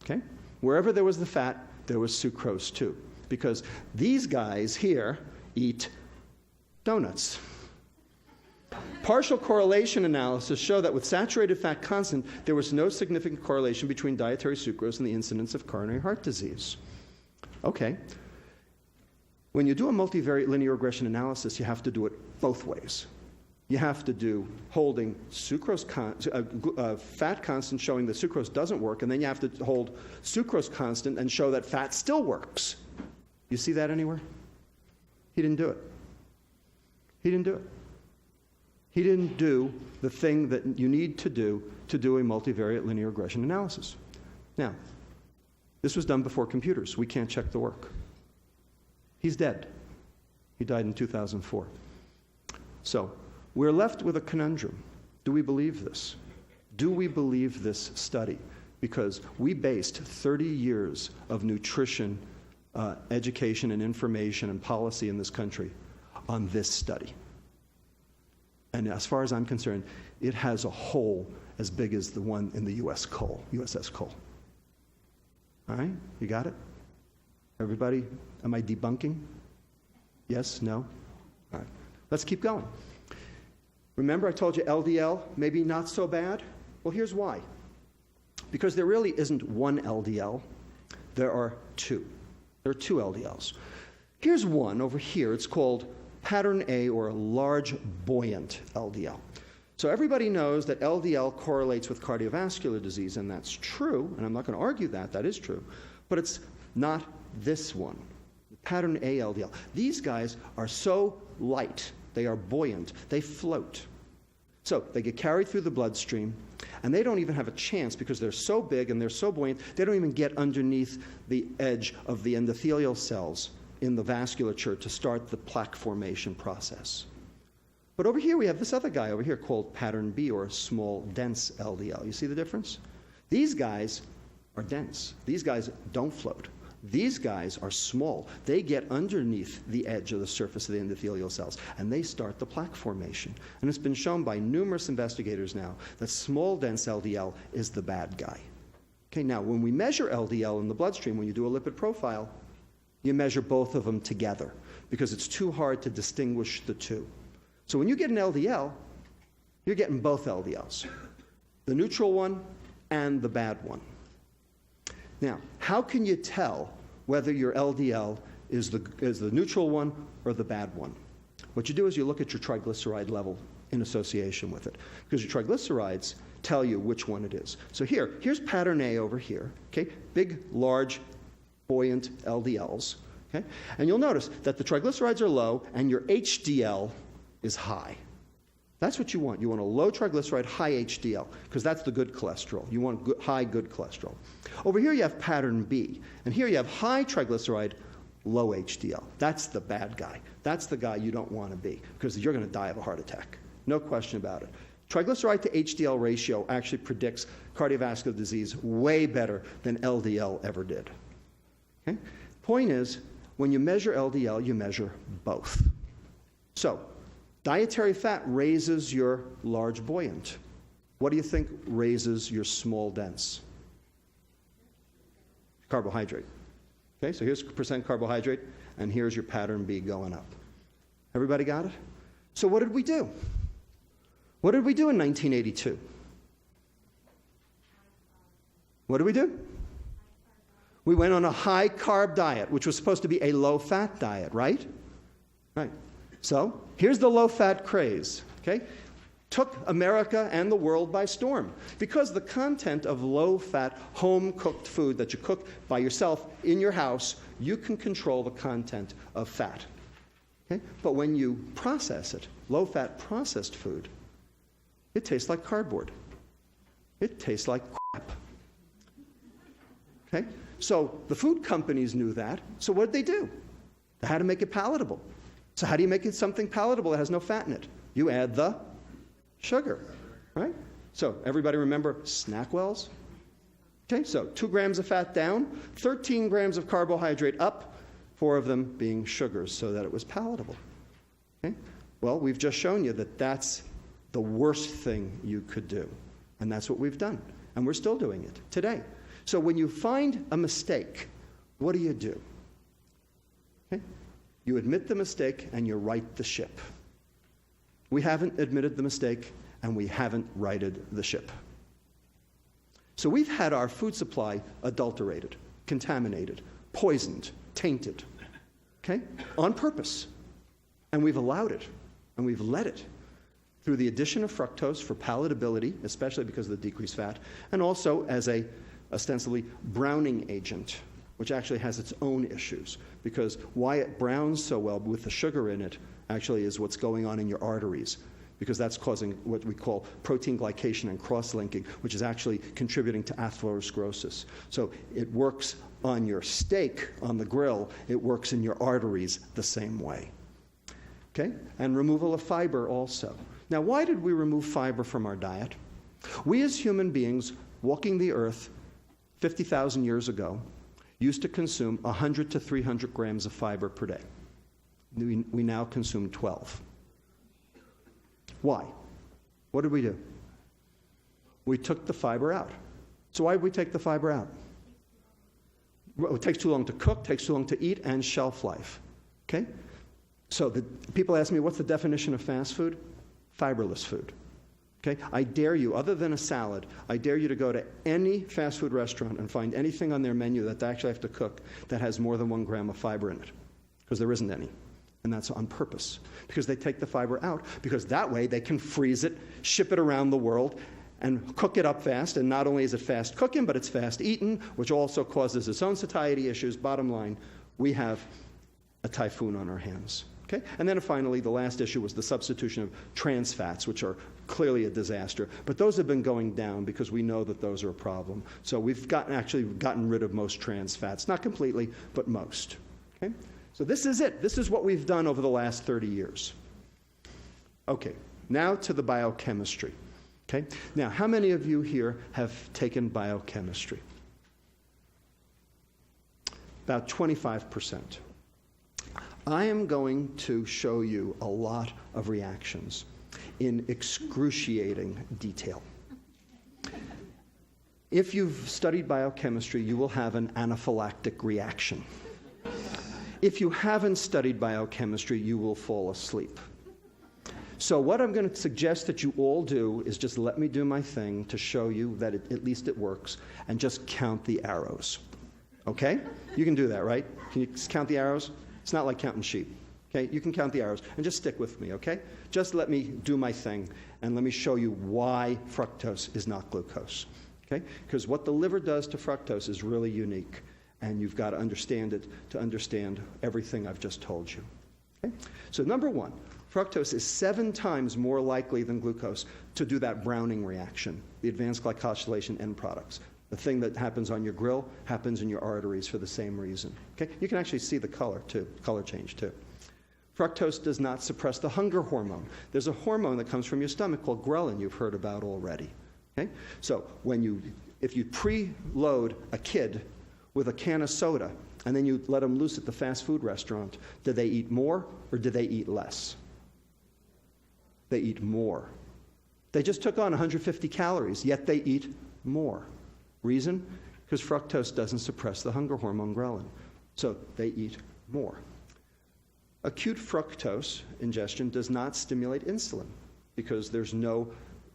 Okay? Wherever there was the fat, there was sucrose too, because these guys here eat donuts. Partial correlation analysis show that with saturated fat constant, there was no significant correlation between dietary sucrose and the incidence of coronary heart disease. Okay. When you do a multivariate linear regression analysis, you have to do it both ways. You have to do holding fat constant showing that sucrose doesn't work, and then you have to hold sucrose constant and show that fat still works. You see that anywhere? He didn't do it. He didn't do it. He didn't do the thing that you need to do a multivariate linear regression analysis. Now, this was done before computers. We can't check the work. He's dead. He died in 2004. So, we're left with a conundrum. Do we believe this? Do we believe this study? Because we based 30 years of nutrition, education and information and policy in this country on this study. And as far as I'm concerned, it has a hole as big as the one in the USS Cole. All right? You got it? Everybody, am I debunking? Yes? No? All right. Let's keep going. Remember I told you LDL, maybe not so bad? Well, here's why. Because there really isn't one LDL. There are two. There are two LDLs. Here's one over here. It's called pattern A, or a large buoyant LDL. So everybody knows that LDL correlates with cardiovascular disease, and that's true, and I'm not going to argue that. That is true. But it's not this one, pattern A LDL. These guys are so light. They are buoyant. They float. So they get carried through the bloodstream, and they don't even have a chance because they're so big and they're so buoyant, they don't even get underneath the edge of the endothelial cells in the vasculature to start the plaque formation process. But over here we have this other guy over here called pattern B, or small dense LDL. You see the difference? These guys are dense. These guys don't float. These guys are small. They get underneath the edge of the surface of the endothelial cells, and they start the plaque formation. And it's been shown by numerous investigators now that small dense LDL is the bad guy. Okay, now when we measure LDL in the bloodstream, when you do a lipid profile, you measure both of them together because it's too hard to distinguish the two. So when you get an LDL, you're getting both LDLs, the neutral one and the bad one. Now, how can you tell whether your LDL is the neutral one or the bad one? What you do is you look at your triglyceride level in association with it, because your triglycerides tell you which one it is. So here's pattern A over here, okay? Big, large, buoyant LDLs, okay? And you'll notice that the triglycerides are low and your HDL is high. That's what you want. You want a low triglyceride, high HDL, because that's the good cholesterol. You want high good cholesterol. Over here you have pattern B, and here you have high triglyceride, low HDL. That's the bad guy. That's the guy you don't want to be, because you're going to die of a heart attack. No question about it. Triglyceride to HDL ratio actually predicts cardiovascular disease way better than LDL ever did. Okay? Point is, when you measure LDL, you measure both. So, dietary fat raises your large buoyant. What do you think raises your small dense? Carbohydrate. Okay, so here's percent carbohydrate, and here's your pattern B going up. Everybody got it? So what did we do? What did we do in 1982? What did we do? We went on a high-carb diet, which was supposed to be a low-fat diet, right? Right. So here's the low-fat craze, okay? Took America and the world by storm because the content of low-fat, home-cooked food that you cook by yourself in your house, you can control the content of fat. Okay? But when you process it, low-fat processed food, it tastes like cardboard. It tastes like crap. Okay? So the food companies knew that. So what did they do? They had to make it palatable. So how do you make it something palatable that has no fat in it? You add the sugar, right? So everybody remember SnackWells? Okay, so 2 grams of fat down, 13 grams of carbohydrate up, 4 of them being sugars so that it was palatable. Okay? Well, we've just shown you that that's the worst thing you could do. And that's what we've done. And we're still doing it today. So when you find a mistake, what do? Okay? You admit the mistake and you right the ship. We haven't admitted the mistake and we haven't righted the ship. So we've had our food supply adulterated, contaminated, poisoned, tainted, okay, on purpose. And we've allowed it, and we've let it through the addition of fructose for palatability, especially because of the decreased fat, and also as a ostensibly browning agent, which actually has its own issues, because why it browns so well with the sugar in it actually is what's going on in your arteries, because that's causing what we call protein glycation and cross-linking, which is actually contributing to atherosclerosis. So it works on your steak on the grill, it works in your arteries the same way. Okay? And removal of fiber also. Now, why did we remove fiber from our diet? We as human beings walking the earth 50,000 years ago used to consume 100 to 300 grams of fiber per day. We now consume 12. Why? What did we do? We took the fiber out. So why did we take the fiber out? Well, it takes too long to cook, takes too long to eat, and shelf life. Okay? So people ask me, what's the definition of fast food? Fiberless food. Okay? I dare you, other than a salad, I dare you to go to any fast food restaurant and find anything on their menu that they actually have to cook that has more than 1 gram of fiber in it, because there isn't any. And that's on purpose, because they take the fiber out, because that way they can freeze it, ship it around the world, and cook it up fast. And not only is it fast cooking, but it's fast eaten, which also causes its own satiety issues. Bottom line, we have a typhoon on our hands. Okay? And then finally, the last issue was the substitution of trans fats, which are clearly a disaster. But those have been going down because we know that those are a problem. So we've actually gotten rid of most trans fats. Not completely, but most. Okay? So this is it. This is what we've done over the last 30 years. Okay, now to the biochemistry. Okay? Now, how many of you here have taken biochemistry? About 25%. I am going to show you a lot of reactions in excruciating detail. If you've studied biochemistry, you will have an anaphylactic reaction. If you haven't studied biochemistry, you will fall asleep. So what I'm going to suggest that you all do is just let me do my thing to show you that at least it works, and just count the arrows. Okay? You can do that, right? Can you count the arrows? It's not like counting sheep. Okay? You can count the arrows, and just stick with me, okay? Just let me do my thing, and let me show you why fructose is not glucose. Okay? Because what the liver does to fructose is really unique. And you've got to understand it to understand everything I've just told you. Okay? So number one, fructose is 7 times more likely than glucose to do that browning reaction, the advanced glycosylation end products. The thing that happens on your grill happens in your arteries for the same reason. Okay? You can actually see the color too, color change too. Fructose does not suppress the hunger hormone. There's a hormone that comes from your stomach called ghrelin you've heard about already. Okay? So if you preload a kid with a can of soda, and then you let them loose at the fast food restaurant, do they eat more or do they eat less? They eat more. They just took on 150 calories, yet they eat more. Reason? Because fructose doesn't suppress the hunger hormone ghrelin. So they eat more. Acute fructose ingestion does not stimulate insulin because there's no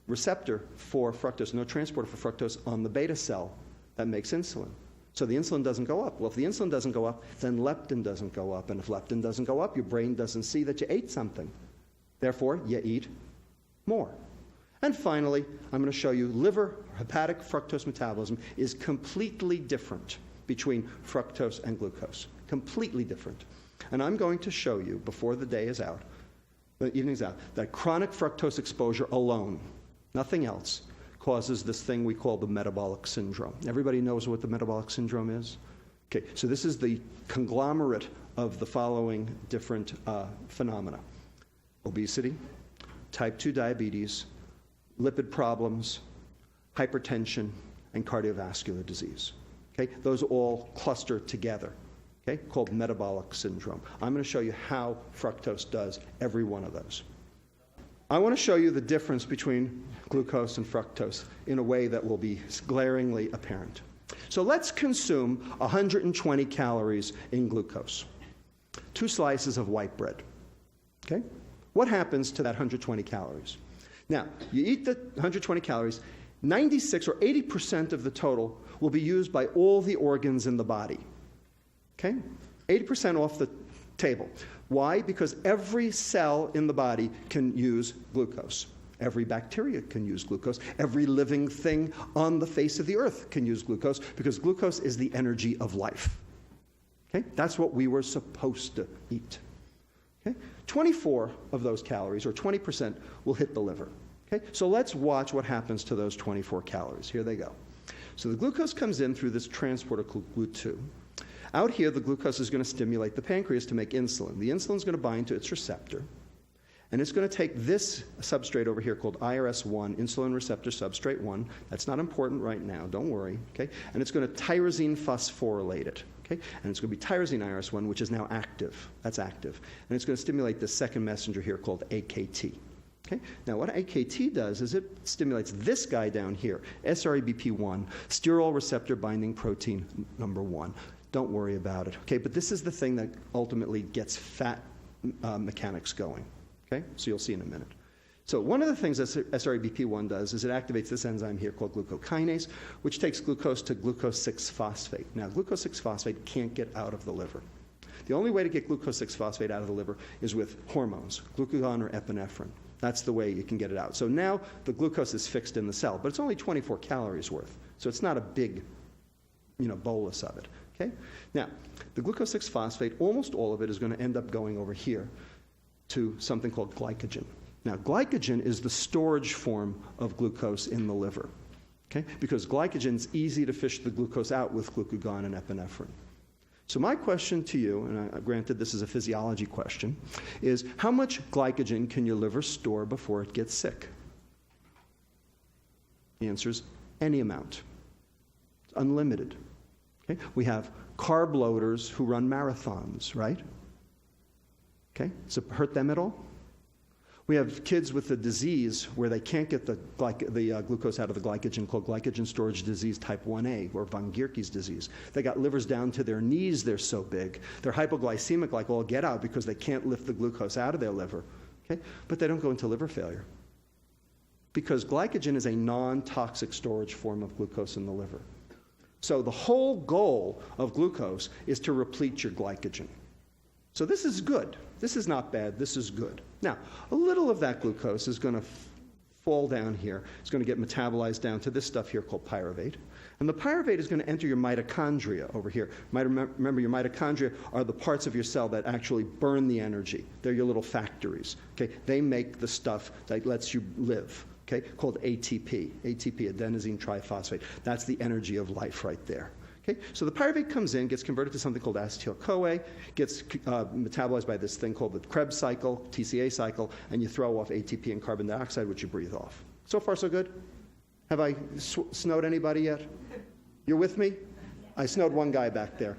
receptor for fructose, no transporter for fructose on the beta cell that makes insulin. So the insulin doesn't go up. Well, if the insulin doesn't go up, then leptin doesn't go up. And if leptin doesn't go up, your brain doesn't see that you ate something. Therefore, you eat more. And finally, I'm going to show you liver hepatic fructose metabolism is completely different between fructose and glucose. Completely different. And I'm going to show you, before the day is out, the evening's out, that chronic fructose exposure alone, nothing else, causes this thing we call the metabolic syndrome. Everybody knows what the metabolic syndrome is? Okay, so this is the conglomerate of the following different phenomena: obesity, type 2 diabetes, lipid problems, hypertension, and cardiovascular disease. Okay, those all cluster together, okay, called metabolic syndrome. I'm going to show you how fructose does every one of those. I want to show you the difference between glucose and fructose in a way that will be glaringly apparent. So let's consume 120 calories in glucose. 2 slices of white bread. Okay? What happens to that 120 calories? Now, you eat the 120 calories, 96 or 80% of the total will be used by all the organs in the body. Okay? 80% off the table. Why? Because every cell in the body can use glucose. Every bacteria can use glucose. Every living thing on the face of the earth can use glucose, because glucose is the energy of life. Okay? That's what we were supposed to eat. Okay? 24 of those calories, or 20%, will hit the liver. Okay? So let's watch what happens to those 24 calories. Here they go. So the glucose comes in through this transporter called GLUT2. Out here, the glucose is going to stimulate the pancreas to make insulin. The insulin is going to bind to its receptor, and it's going to take this substrate over here called IRS1, insulin receptor substrate 1. That's not important right now, don't worry, okay? And it's going to tyrosine phosphorylate it, okay? And it's going to be tyrosine IRS1, which is now active. That's active. And it's going to stimulate the second messenger here called AKT. Okay? Now, what AKT does is it stimulates this guy down here, SREBP1, sterol receptor binding protein number 1. Don't worry about it, okay? But this is the thing that ultimately gets fat mechanics going, okay? So you'll see in a minute. So one of the things that SREBP1 does is it activates this enzyme here called glucokinase, which takes glucose to glucose 6-phosphate. Now, glucose 6-phosphate can't get out of the liver. The only way to get glucose 6-phosphate out of the liver is with hormones, glucagon or epinephrine. That's the way you can get it out. So now the glucose is fixed in the cell, but it's only 24 calories worth. So it's not a big, bolus of it. Okay? Now, the glucose 6-phosphate, almost all of it is going to end up going over here to something called glycogen. Now, glycogen is the storage form of glucose in the liver, okay? Because glycogen is easy to fish the glucose out with glucagon and epinephrine. So my question to you, and granted this is a physiology question, is how much glycogen can your liver store before it gets sick? The answer is any amount. It's unlimited. Okay? We have carb loaders who run marathons, right? Okay? Does it hurt them at all? We have kids with a disease where they can't get the glucose out of the glycogen called glycogen storage disease type 1A, or von Gierke's disease. They got livers down to their knees, they're so big. They're hypoglycemic like all get out because they can't lift the glucose out of their liver. Okay? But they don't go into liver failure, because glycogen is a non-toxic storage form of glucose in the liver. So the whole goal of glucose is to replete your glycogen. So this is good. This is not bad. This is good. Now, a little of that glucose is going to fall down here. It's going to get metabolized down to this stuff here called pyruvate. And the pyruvate is going to enter your mitochondria over here. Remember, your mitochondria are the parts of your cell that actually burn the energy. They're your little factories. Okay? They make the stuff that lets you live. Okay? Called ATP, adenosine triphosphate. That's the energy of life right there. Okay? So the pyruvate comes in, gets converted to something called acetyl-CoA, gets metabolized by this thing called the Krebs cycle, TCA cycle, and you throw off ATP and carbon dioxide, which you breathe off. So far, so good? Have I snowed anybody yet? You're with me? I snowed one guy back there.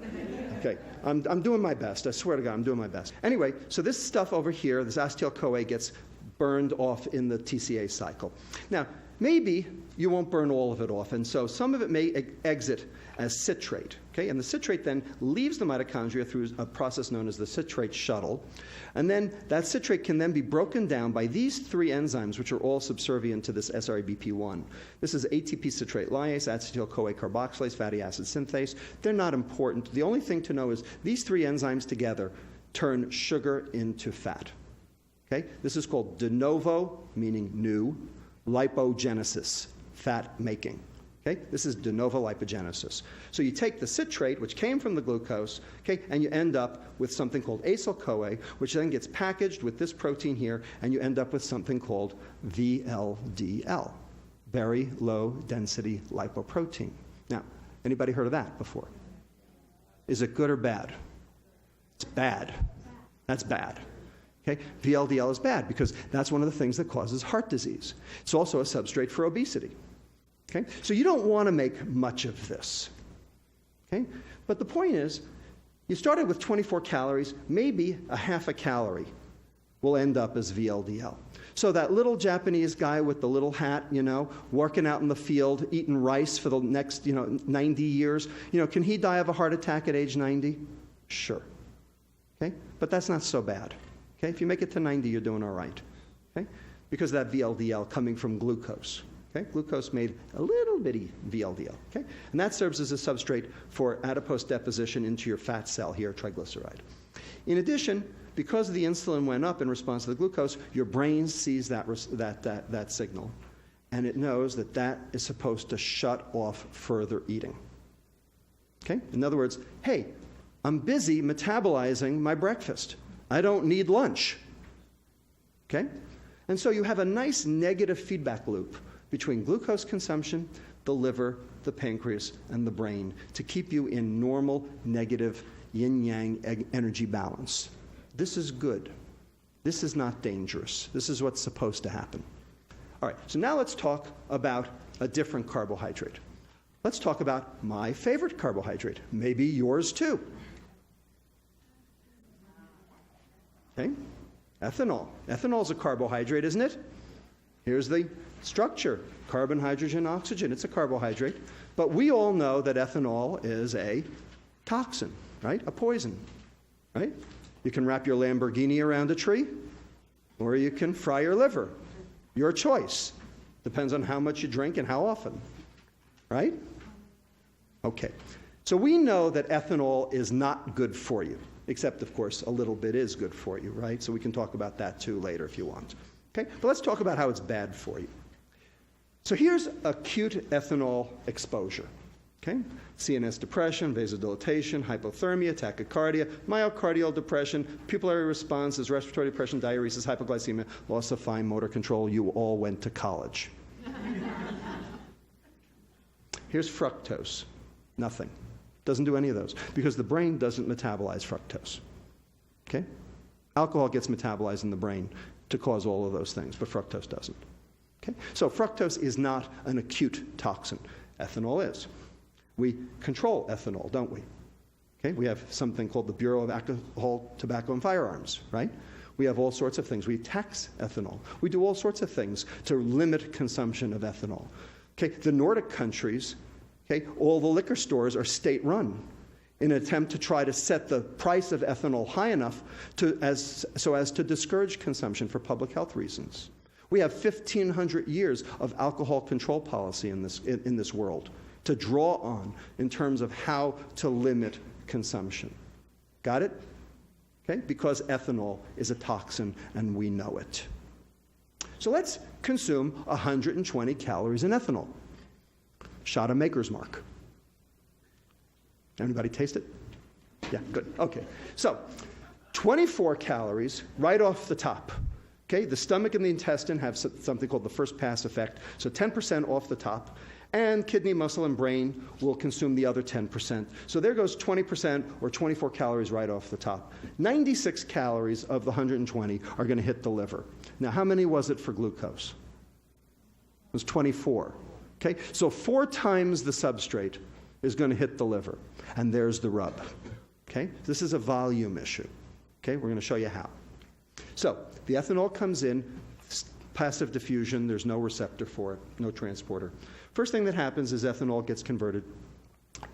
Okay, I'm doing my best. I swear to God, I'm doing my best. Anyway, so this stuff over here, this acetyl-CoA, gets burned off in the TCA cycle. Now, maybe you won't burn all of it off, and so some of it may exit as citrate, okay? And the citrate then leaves the mitochondria through a process known as the citrate shuttle, and then that citrate can then be broken down by these 3 enzymes, which are all subservient to this SREBP1. This is ATP citrate lyase, acetyl-CoA carboxylase, fatty acid synthase. They're not important. The only thing to know is these 3 enzymes together turn sugar into fat, okay? This is called de novo, meaning new, lipogenesis, fat making. Okay? This is de novo lipogenesis. So you take the citrate, which came from the glucose, okay, and you end up with something called acyl-CoA, which then gets packaged with this protein here, and you end up with something called VLDL, very low density lipoprotein. Now, anybody heard of that before? Is it good or bad? It's bad. That's bad. Okay? VLDL is bad because that's one of the things that causes heart disease. It's also a substrate for obesity. Okay? So you don't want to make much of this. Okay? But the point is, you started with 24 calories, maybe a half a calorie will end up as VLDL. So that little Japanese guy with the little hat, working out in the field, eating rice for the next, 90 years, can he die of a heart attack at age 90? Sure. Okay? But that's not so bad. Okay? If you make it to 90, you're doing all right. Okay? Because of that VLDL coming from glucose. Okay? Glucose made a little bitty VLDL. Okay? And that serves as a substrate for adipose deposition into your fat cell here, triglyceride. In addition, because the insulin went up in response to the glucose, your brain sees that signal, and it knows that that is supposed to shut off further eating. Okay? In other words, hey, I'm busy metabolizing my breakfast. I don't need lunch. Okay? And so you have a nice negative feedback loop between glucose consumption, the liver, the pancreas, and the brain to keep you in normal negative yin-yang energy balance. This is good. This is not dangerous. This is what's supposed to happen. All right, so now let's talk about a different carbohydrate. Let's talk about my favorite carbohydrate, maybe yours too. Okay? Ethanol. Ethanol is a carbohydrate, isn't it? Here's the structure. Carbon, hydrogen, oxygen. It's a carbohydrate. But we all know that ethanol is a toxin, right? A poison, right? You can wrap your Lamborghini around a tree, or you can fry your liver. Your choice. Depends on how much you drink and how often, right? Okay. So we know that ethanol is not good for you. Except, of course, a little bit is good for you, right? So we can talk about that too later if you want. Okay? But let's talk about how it's bad for you. So here's acute ethanol exposure. Okay? CNS depression, vasodilatation, hypothermia, tachycardia, myocardial depression, pupillary responses, respiratory depression, diuresis, hypoglycemia, loss of fine motor control. You all went to college. Here's fructose. Nothing. Doesn't do any of those because the brain doesn't metabolize fructose. Okay? Alcohol gets metabolized in the brain to cause all of those things, but fructose doesn't. Okay? So fructose is not an acute toxin. Ethanol is. We control ethanol, don't we? Okay? We have something called the Bureau of Alcohol, Tobacco, and Firearms, right? We have all sorts of things. We tax ethanol. We do all sorts of things to limit consumption of ethanol. Okay? The Nordic countries, okay, all the liquor stores are state-run in an attempt to try to set the price of ethanol high enough so as to discourage consumption for public health reasons. We have 1,500 years of alcohol control policy in this world to draw on in terms of how to limit consumption. Got it? Okay? Because ethanol is a toxin and we know it. So let's consume 120 calories in ethanol. Shot of Maker's Mark. Anybody taste it? Yeah, good. Okay. So, 24 calories right off the top. Okay, the stomach and the intestine have something called the first pass effect. So 10% off the top, and kidney, muscle, and brain will consume the other 10%. So there goes 20% or 24 calories right off the top. 96 calories of the 120 are going to hit the liver. Now, how many was it for glucose? It was 24. Okay, so 4 times the substrate is going to hit the liver. And there's the rub. Okay, this is a volume issue. Okay, we're going to show you how. So the ethanol comes in, passive diffusion, there's no receptor for it, no transporter. First thing that happens is ethanol gets converted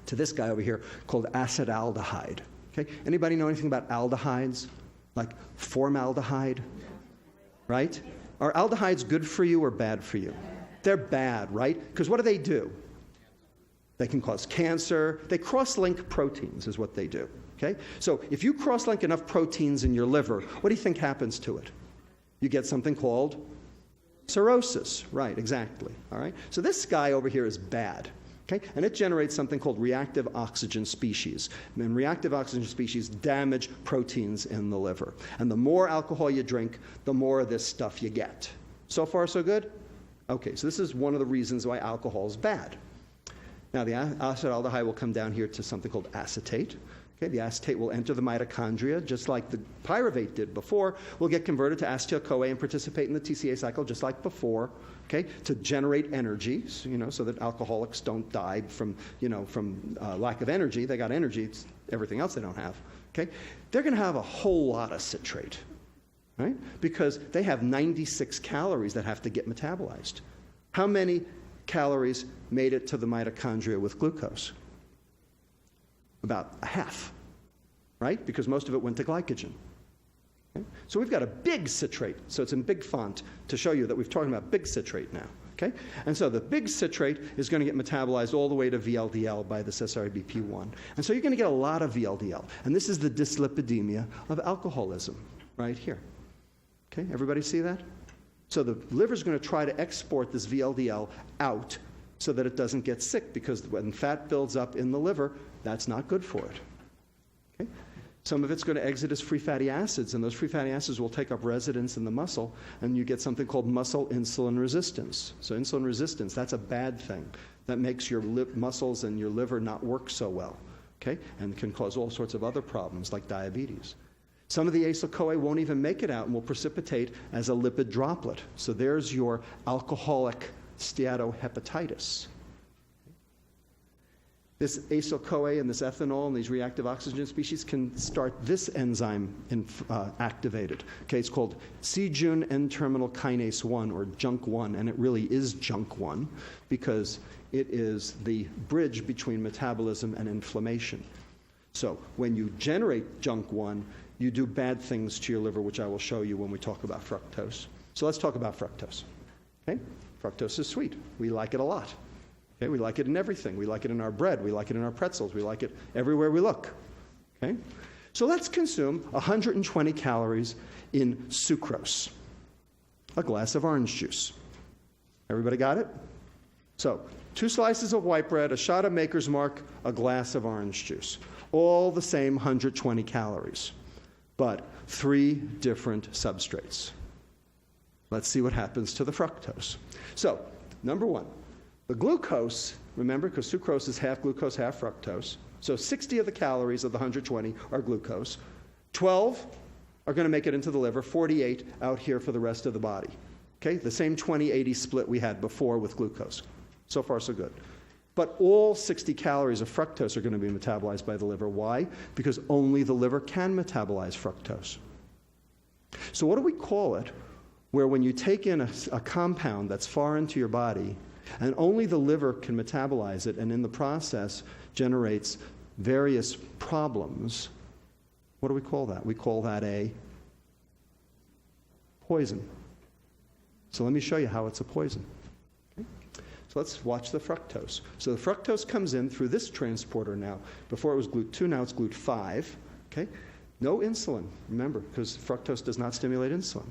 to this guy over here called acetaldehyde. Okay, anybody know anything about aldehydes? Like formaldehyde? Right? Are aldehydes good for you or bad for you? They're bad, right? Because what do? They can cause cancer. They cross-link proteins is what they do, okay? So if you cross-link enough proteins in your liver, what do you think happens to it? You get something called Cirrhosis, right, exactly, all right? So this guy over here is bad, okay? And it generates something called reactive oxygen species. And reactive oxygen species damage proteins in the liver. And the more alcohol you drink, the more of this stuff you get. So far, so good? Okay, so this is one of the reasons why alcohol is bad. Now, the acetaldehyde will come down here to something called acetate. Okay, the acetate will enter the mitochondria, just like the pyruvate did before. Will get converted to acetyl-CoA and participate in the TCA cycle, just like before. Okay, to generate energy, so that alcoholics don't die from lack of energy. They got energy; it's everything else they don't have. Okay, they're going to have a whole lot of citrate, right? Because they have 96 calories that have to get metabolized. How many calories made it to the mitochondria with glucose? About a half, right? Because most of it went to glycogen. Okay? So we've got a big citrate, so it's in big font to show you that we've talked about big citrate now. Okay? And so the big citrate is going to get metabolized all the way to VLDL by this SRBP1. And so you're going to get a lot of VLDL. And this is the dyslipidemia of alcoholism right here. Okay? Everybody see that? So the liver is going to try to export this VLDL out so that it doesn't get sick, because when fat builds up in the liver, that's not good for it. Okay? Some of it's going to exit as free fatty acids, and those free fatty acids will take up residence in the muscle, and you get something called muscle insulin resistance. So insulin resistance, that's a bad thing. That makes your muscles and your liver not work so well, okay? And can cause all sorts of other problems like diabetes. Some of the acyl-CoA won't even make it out and will precipitate as a lipid droplet. So there's your alcoholic steatohepatitis. This acyl-CoA and this ethanol and these reactive oxygen species can start this enzyme activated. Okay, it's called C-Jun N-terminal kinase 1, or JUNK1, and it really is JUNK1 because it is the bridge between metabolism and inflammation. So when you generate JUNK1, you do bad things to your liver, which I will show you when we talk about fructose. So let's talk about fructose. Okay? Fructose is sweet. We like it a lot. Okay? We like it in everything. We like it in our bread. We like it in our pretzels. We like it everywhere we look. Okay? So let's consume 120 calories in sucrose, a glass of orange juice. Everybody got it? So 2 slices of white bread, a shot of Maker's Mark, a glass of orange juice. All the same 120 calories, but 3 different substrates. Let's see what happens to the fructose. So, number 1, the glucose, remember, because sucrose is half glucose, half fructose. So 60 of the calories of the 120 are glucose. 12 are going to make it into the liver, 48 out here for the rest of the body. Okay, the same 20-80 split we had before with glucose. So far, so good. But all 60 calories of fructose are going to be metabolized by the liver. Why? Because only the liver can metabolize fructose. So what do we call it, where when you take in a compound that's foreign to your body, and only the liver can metabolize it, and in the process generates various problems, what do we call that? We call that a poison. So let me show you how it's a poison. So let's watch the fructose. So the fructose comes in through this transporter now. Before it was GLUT2, now it's GLUT5. Okay? No insulin, remember, because fructose does not stimulate insulin.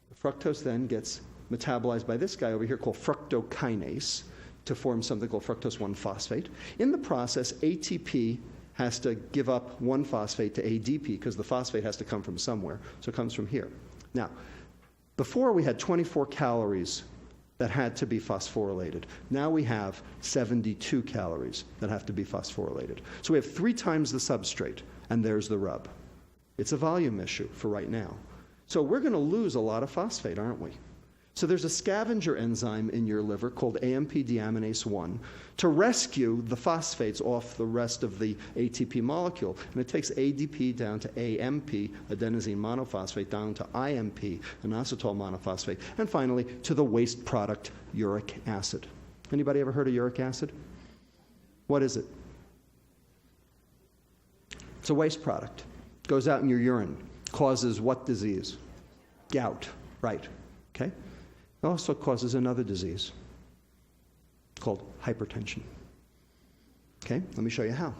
The fructose then gets metabolized by this guy over here called fructokinase to form something called fructose 1-phosphate. In the process, ATP has to give up 1-phosphate to ADP because the phosphate has to come from somewhere. So it comes from here. Now, before we had 24 calories that had to be phosphorylated. Now we have 72 calories that have to be phosphorylated. So we have 3 times the substrate, and there's the rub. It's a volume issue for right now. So we're going to lose a lot of phosphate, aren't we? So there's a scavenger enzyme in your liver called AMP deaminase 1 to rescue the phosphates off the rest of the ATP molecule. And it takes ADP down to AMP, adenosine monophosphate, down to IMP, inositol monophosphate, and finally to the waste product, uric acid. Anybody ever heard of uric acid? What is it? It's a waste product. It goes out in your urine. Causes what disease? Gout, right. Okay? It also causes another disease called hypertension. Okay, let me show you how.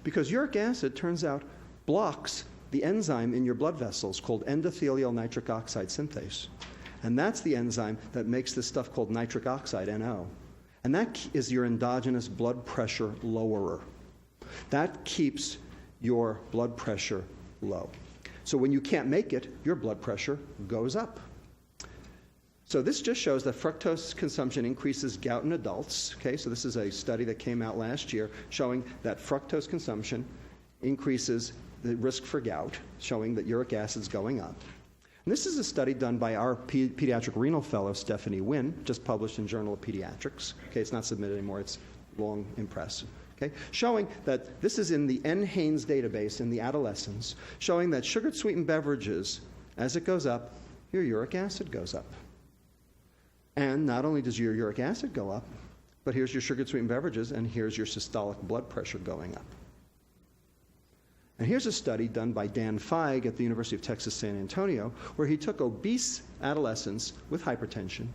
Because uric acid, turns out, blocks the enzyme in your blood vessels called endothelial nitric oxide synthase. And that's the enzyme that makes this stuff called nitric oxide, NO. And that is your endogenous blood pressure lowerer. That keeps your blood pressure low. So when you can't make it, your blood pressure goes up. So this just shows that fructose consumption increases gout in adults. Okay, so this is a study that came out last year showing that fructose consumption increases the risk for gout, showing that uric acid's going up. And this is a study done by our pediatric renal fellow, Stephanie Wynn, just published in Journal of Pediatrics. Okay, it's not submitted anymore, it's long in press. Okay, showing that this is in the NHANES database in the adolescents, showing that sugar-sweetened beverages, as it goes up, your uric acid goes up. And not only does your uric acid go up, but here's your sugar-sweetened beverages, and here's your systolic blood pressure going up. And here's a study done by Dan Feig at the University of Texas San Antonio, where he took obese adolescents with hypertension,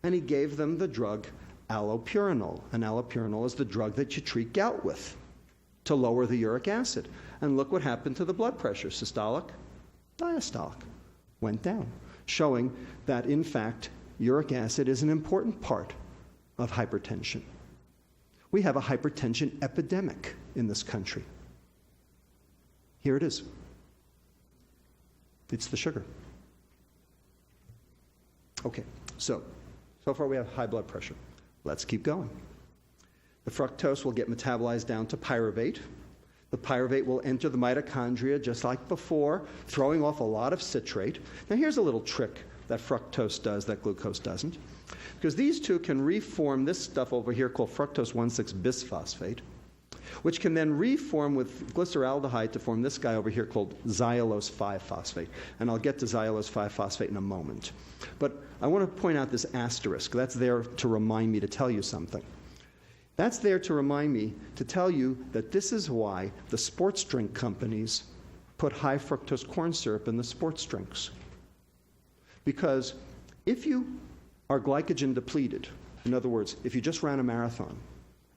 and he gave them the drug allopurinol. And allopurinol is the drug that you treat gout with to lower the uric acid. And look what happened to the blood pressure. Systolic, diastolic, went down, showing that, in fact, uric acid is an important part of hypertension. We have a hypertension epidemic in this country. Here it is. It's the sugar. Okay, so far we have high blood pressure. Let's keep going. The fructose will get metabolized down to pyruvate. The pyruvate will enter the mitochondria just like before, throwing off a lot of citrate. Now here's a little trick that fructose does that glucose doesn't. Because these two can reform this stuff over here called fructose 1,6-bisphosphate, which can then reform with glyceraldehyde to form this guy over here called xylulose 5-phosphate. And I'll get to xylulose 5-phosphate in a moment. But I want to point out this asterisk. That's there to remind me to tell you something. That's there to remind me to tell you that this is why the sports drink companies put high fructose corn syrup in the sports drinks. Because if you are glycogen depleted, in other words, if you just ran a marathon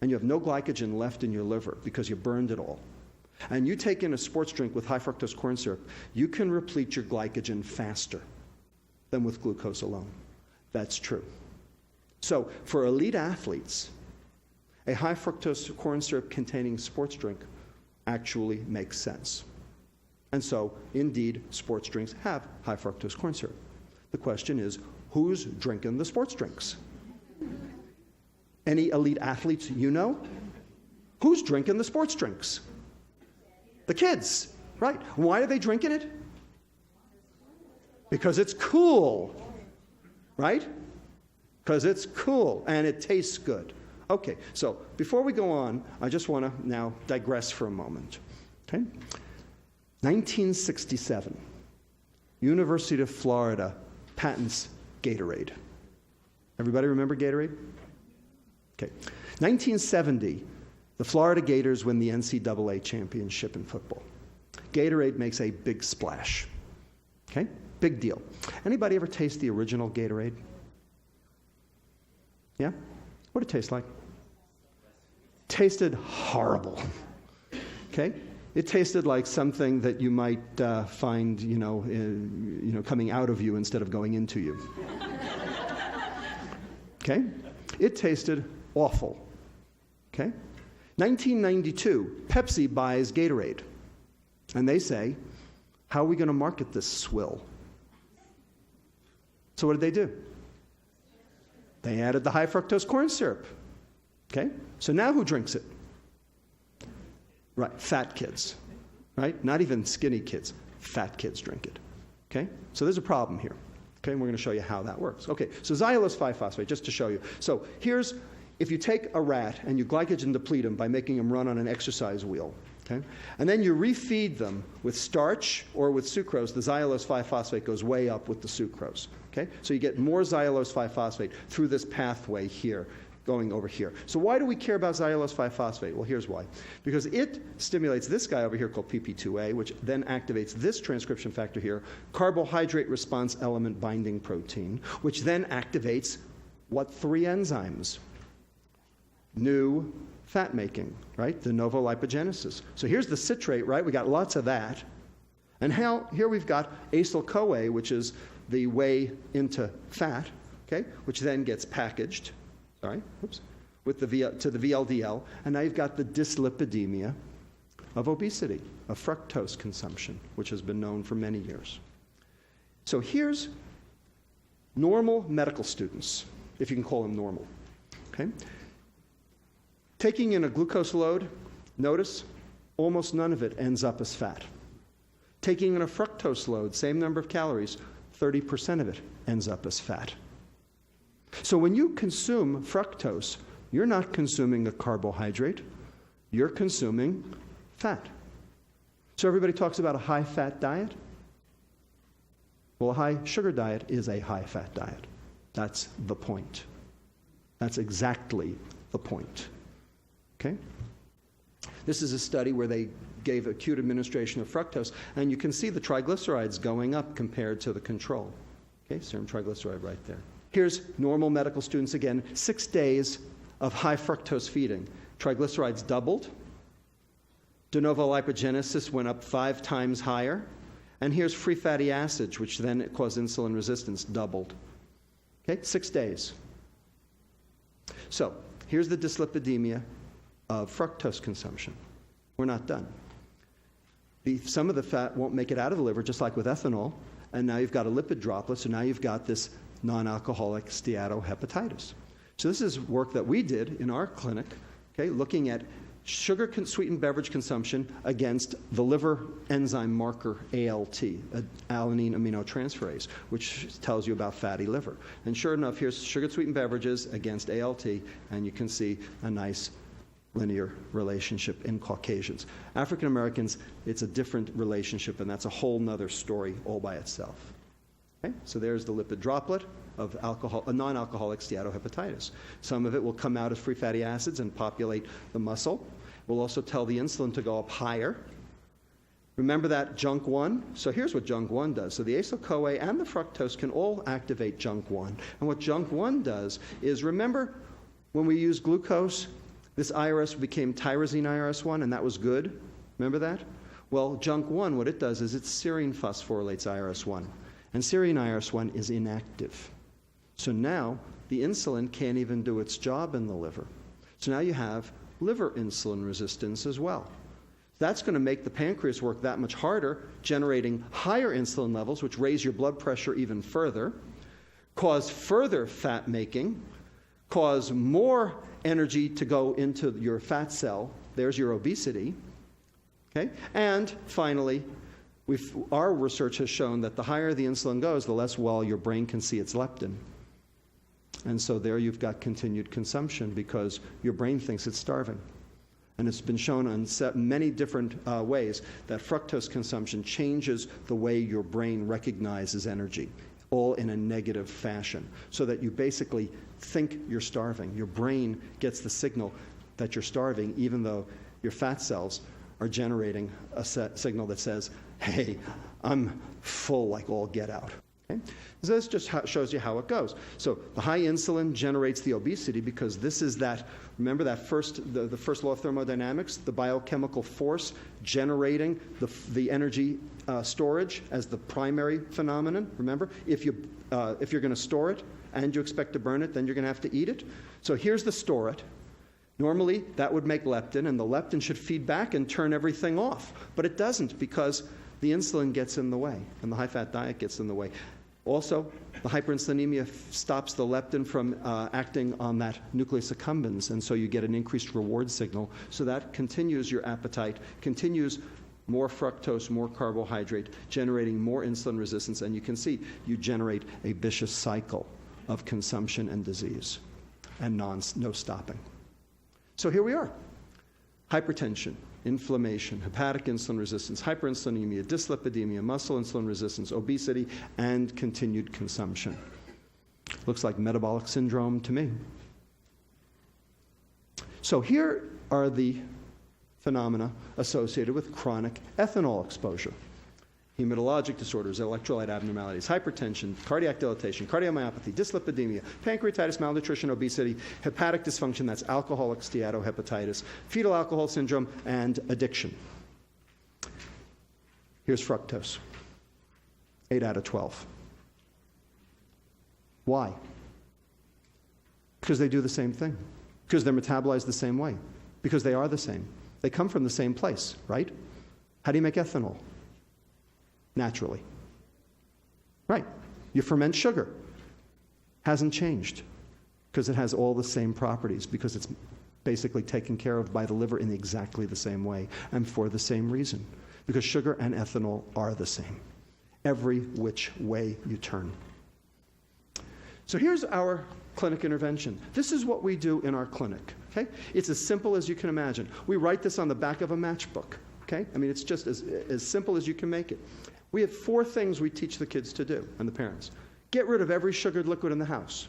and you have no glycogen left in your liver because you burned it all, and you take in a sports drink with high fructose corn syrup, you can replete your glycogen faster than with glucose alone. That's true. So for elite athletes, a high fructose corn syrup containing sports drink actually makes sense. And so, indeed, sports drinks have high fructose corn syrup. The question is, who's drinking the sports drinks? Any elite athletes you know? Who's drinking the sports drinks? The kids, right? Why are they drinking it? Because it's cool, right? Because it's cool and it tastes good. Okay, so before we go on, I just want to now digress for a moment. Okay? 1967, University of Florida patents Gatorade. Everybody remember Gatorade? Okay. 1970, the Florida Gators win the NCAA championship in football. Gatorade makes a big splash. Okay? Big deal. Anybody ever taste the original Gatorade? Yeah? What did it taste like? Tasted horrible. Okay? It tasted like something that you might find, coming out of you instead of going into you. Okay? It tasted awful. Okay? 1992, Pepsi buys Gatorade. And they say, how are we going to market this swill? So what did they do? They added the high fructose corn syrup. Okay? So now who drinks it? Right, fat kids. Right? Not even skinny kids. Fat kids drink it. Okay? So there's a problem here. Okay, and we're going to show you how that works. Okay, so xylulose 5-phosphate, just to show you. So here's, if you take a rat and you glycogen deplete them by making them run on an exercise wheel, okay, and then you refeed them with starch or with sucrose, the xylulose 5-phosphate goes way up with the sucrose. Okay, so you get more xylulose 5-phosphate through this pathway here, going over here. So why do we care about xylulose 5-phosphate? Well, here's why. Because it stimulates this guy over here called PP2A, which then activates this transcription factor here, carbohydrate response element binding protein, which then activates what 3 enzymes? New fat making, right? The Novo Lipogenesis. So here's the citrate, right? We got lots of that. And here we've got acyl-CoA, which is the way into fat, okay, which then gets packaged, with to the VLDL, and now you've got the dyslipidemia of obesity, of fructose consumption, which has been known for many years. So here's normal medical students, if you can call them normal, okay? Taking in a glucose load, notice almost none of it ends up as fat. Taking in a fructose load, same number of calories, 30% of it ends up as fat. So when you consume fructose, you're not consuming a carbohydrate, you're consuming fat. So everybody talks about a high-fat diet. Well, a high-sugar diet is a high-fat diet. That's the point. That's exactly the point. Okay? This is a study where they gave acute administration of fructose, and you can see the triglycerides going up compared to the control. Okay, serum triglyceride right there. Here's normal medical students again, 6 days of high fructose feeding. Triglycerides doubled. De novo lipogenesis went up 5 times higher. And here's free fatty acids, which then cause insulin resistance, doubled. Okay, 6 days. So here's the dyslipidemia of fructose consumption. We're not done. Some of the fat won't make it out of the liver, just like with ethanol, and now you've got a lipid droplet, so now you've got this non-alcoholic steatohepatitis. So this is work that we did in our clinic, okay, looking at sugar-sweetened beverage consumption against the liver enzyme marker ALT, alanine aminotransferase, which tells you about fatty liver. And sure enough, here's sugar-sweetened beverages against ALT, and you can see a nice linear relationship in Caucasians. African Americans, it's a different relationship, and that's a whole nother story all by itself. Okay? So there's the lipid droplet of a non-alcoholic steatohepatitis. Some of it will come out as free fatty acids and populate the muscle. We'll also tell the insulin to go up higher. Remember that JUNK1? So here's what JUNK1 does. So the acyl-CoA and the fructose can all activate JUNK1. And what JUNK1 does is, remember when we used glucose, this IRS became tyrosine IRS1, and that was good. Remember that? Well, JUNK1, what it does is it serine phosphorylates IRS1. And serine IRS1 is inactive. So now the insulin can't even do its job in the liver. So now you have liver insulin resistance as well. That's going to make the pancreas work that much harder, generating higher insulin levels, which raise your blood pressure even further, cause further fat making, cause more energy to go into your fat cell. There's your obesity. Okay? And finally, our research has shown that the higher the insulin goes, the less well your brain can see its leptin. And so there you've got continued consumption because your brain thinks it's starving. And it's been shown in many different ways that fructose consumption changes the way your brain recognizes energy, all in a negative fashion, so that you basically think you're starving. Your brain gets the signal that you're starving, even though your fat cells are generating a signal that says, hey, I'm full like all get out. Okay? So this just shows you how it goes. So the high insulin generates the obesity because this is that, remember that the first law of thermodynamics, the biochemical force generating the energy storage as the primary phenomenon. Remember, if you're going to store it and you expect to burn it, then you're going to have to eat it. So here's the store it. Normally, that would make leptin, and the leptin should feed back and turn everything off. But it doesn't because the insulin gets in the way, and the high-fat diet gets in the way. Also, the hyperinsulinemia stops the leptin from acting on that nucleus accumbens, and so you get an increased reward signal. So that continues your appetite, continues more fructose, more carbohydrate, generating more insulin resistance, and you can see you generate a vicious cycle of consumption and disease, and no stopping. So here we are. Hypertension, inflammation, hepatic insulin resistance, hyperinsulinemia, dyslipidemia, muscle insulin resistance, obesity, and continued consumption. Looks like metabolic syndrome to me. So here are the phenomena associated with chronic ethanol exposure. Hematologic disorders, electrolyte abnormalities, hypertension, cardiac dilatation, cardiomyopathy, dyslipidemia, pancreatitis, malnutrition, obesity, hepatic dysfunction, that's alcoholic steatohepatitis, fetal alcohol syndrome, and addiction. Here's fructose, 8 out of 12. Why? Because they do the same thing. Because they're metabolized the same way. Because they are the same. They come from the same place, right? How do you make ethanol? Naturally. Right. You ferment sugar. Hasn't changed. Because it has all the same properties. Because it's basically taken care of by the liver in exactly the same way. And for the same reason. Because sugar and ethanol are the same. Every which way you turn. So here's our clinic intervention. This is what we do in our clinic. Okay? It's as simple as you can imagine. We write this on the back of a matchbook. Okay? I mean, it's just as simple as you can make it. We have 4 things we teach the kids to do, and the parents. Get rid of every sugared liquid in the house,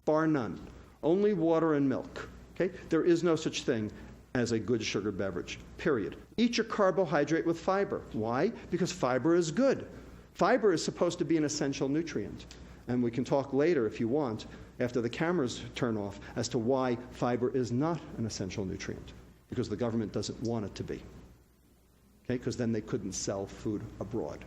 bar none. Only water and milk. Okay? There is no such thing as a good sugared beverage, period. Eat your carbohydrate with fiber. Why? Because fiber is good. Fiber is supposed to be an essential nutrient. And we can talk later, if you want, after the cameras turn off, as to why fiber is not an essential nutrient. Because the government doesn't want it to be. Okay? Because then they couldn't sell food abroad.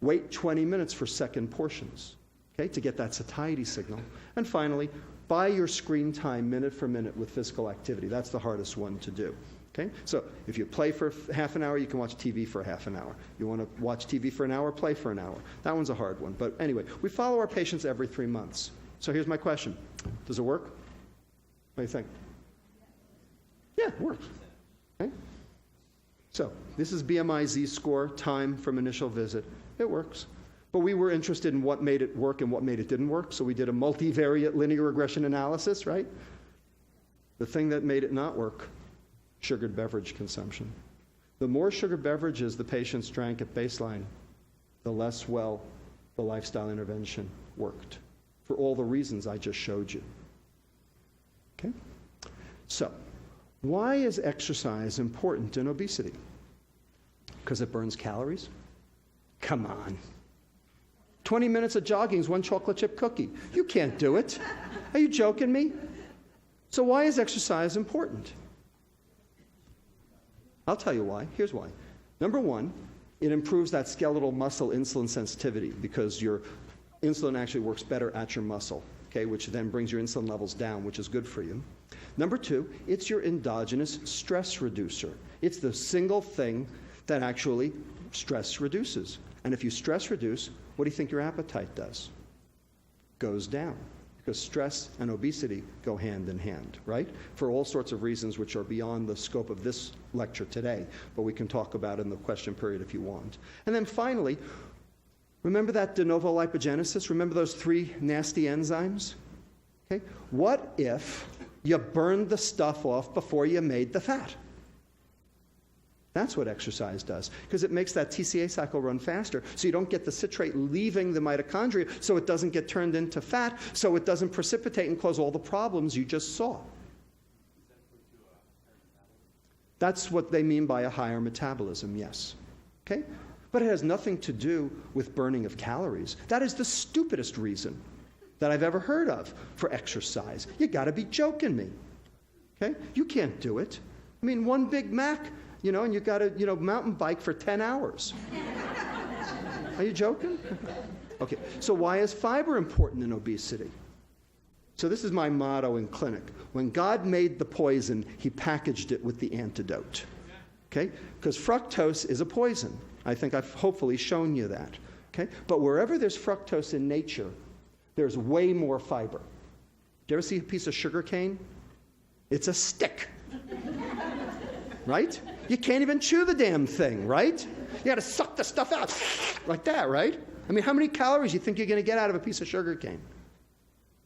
Wait 20 minutes for second portions, okay, to get that satiety signal. And finally, buy your screen time minute for minute with physical activity. That's the hardest one to do. Okay? So if you play for half an hour, you can watch TV for half an hour. You want to watch TV for an hour, play for an hour. That one's a hard one. But anyway, we follow our patients every 3 months. So here's my question. Does it work? What do you think? Yeah, it works. Okay? So this is BMI Z-score, time from initial visit. It works. But we were interested in what made it work and what made it didn't work. So we did a multivariate linear regression analysis, right? The thing that made it not work, sugared beverage consumption. The more sugared beverages the patients drank at baseline, the less well the lifestyle intervention worked, for all the reasons I just showed you. Okay? So, why is exercise important in obesity? Because it burns calories? Come on. 20 minutes of jogging is 1 chocolate chip cookie. You can't do it. Are you joking me? So why is exercise important? I'll tell you why. Here's why. Number 1, it improves that skeletal muscle insulin sensitivity because your insulin actually works better at your muscle, okay, which then brings your insulin levels down, which is good for you. Number 2, it's your endogenous stress reducer. It's the single thing that actually stress reduces. And if you stress reduce, what do you think your appetite does? Goes down. Because stress and obesity go hand in hand, right? For all sorts of reasons which are beyond the scope of this lecture today, but we can talk about in the question period if you want. And then finally, remember that de novo lipogenesis? Remember those 3 nasty enzymes? Okay? What if you burned the stuff off before you made the fat? That's what exercise does, because it makes that TCA cycle run faster, so you don't get the citrate leaving the mitochondria, so it doesn't get turned into fat, so it doesn't precipitate and cause all the problems you just saw. That's what they mean by a higher metabolism, yes. Okay? But it has nothing to do with burning of calories. That is the stupidest reason that I've ever heard of for exercise. You got to be joking me. Okay? You can't do it. I mean, 1 Big Mac, and you got to, mountain bike for 10 hours. Are you joking? Okay, so why is fiber important in obesity? So this is my motto in clinic. When God made the poison, he packaged it with the antidote. Okay? Because fructose is a poison. I think I've hopefully shown you that. Okay? But wherever there's fructose in nature, there's way more fiber. Do you ever see a piece of sugar cane? It's a stick. Right? You can't even chew the damn thing, right? You got to suck the stuff out like that, right? I mean, how many calories do you think you're going to get out of a piece of sugar cane?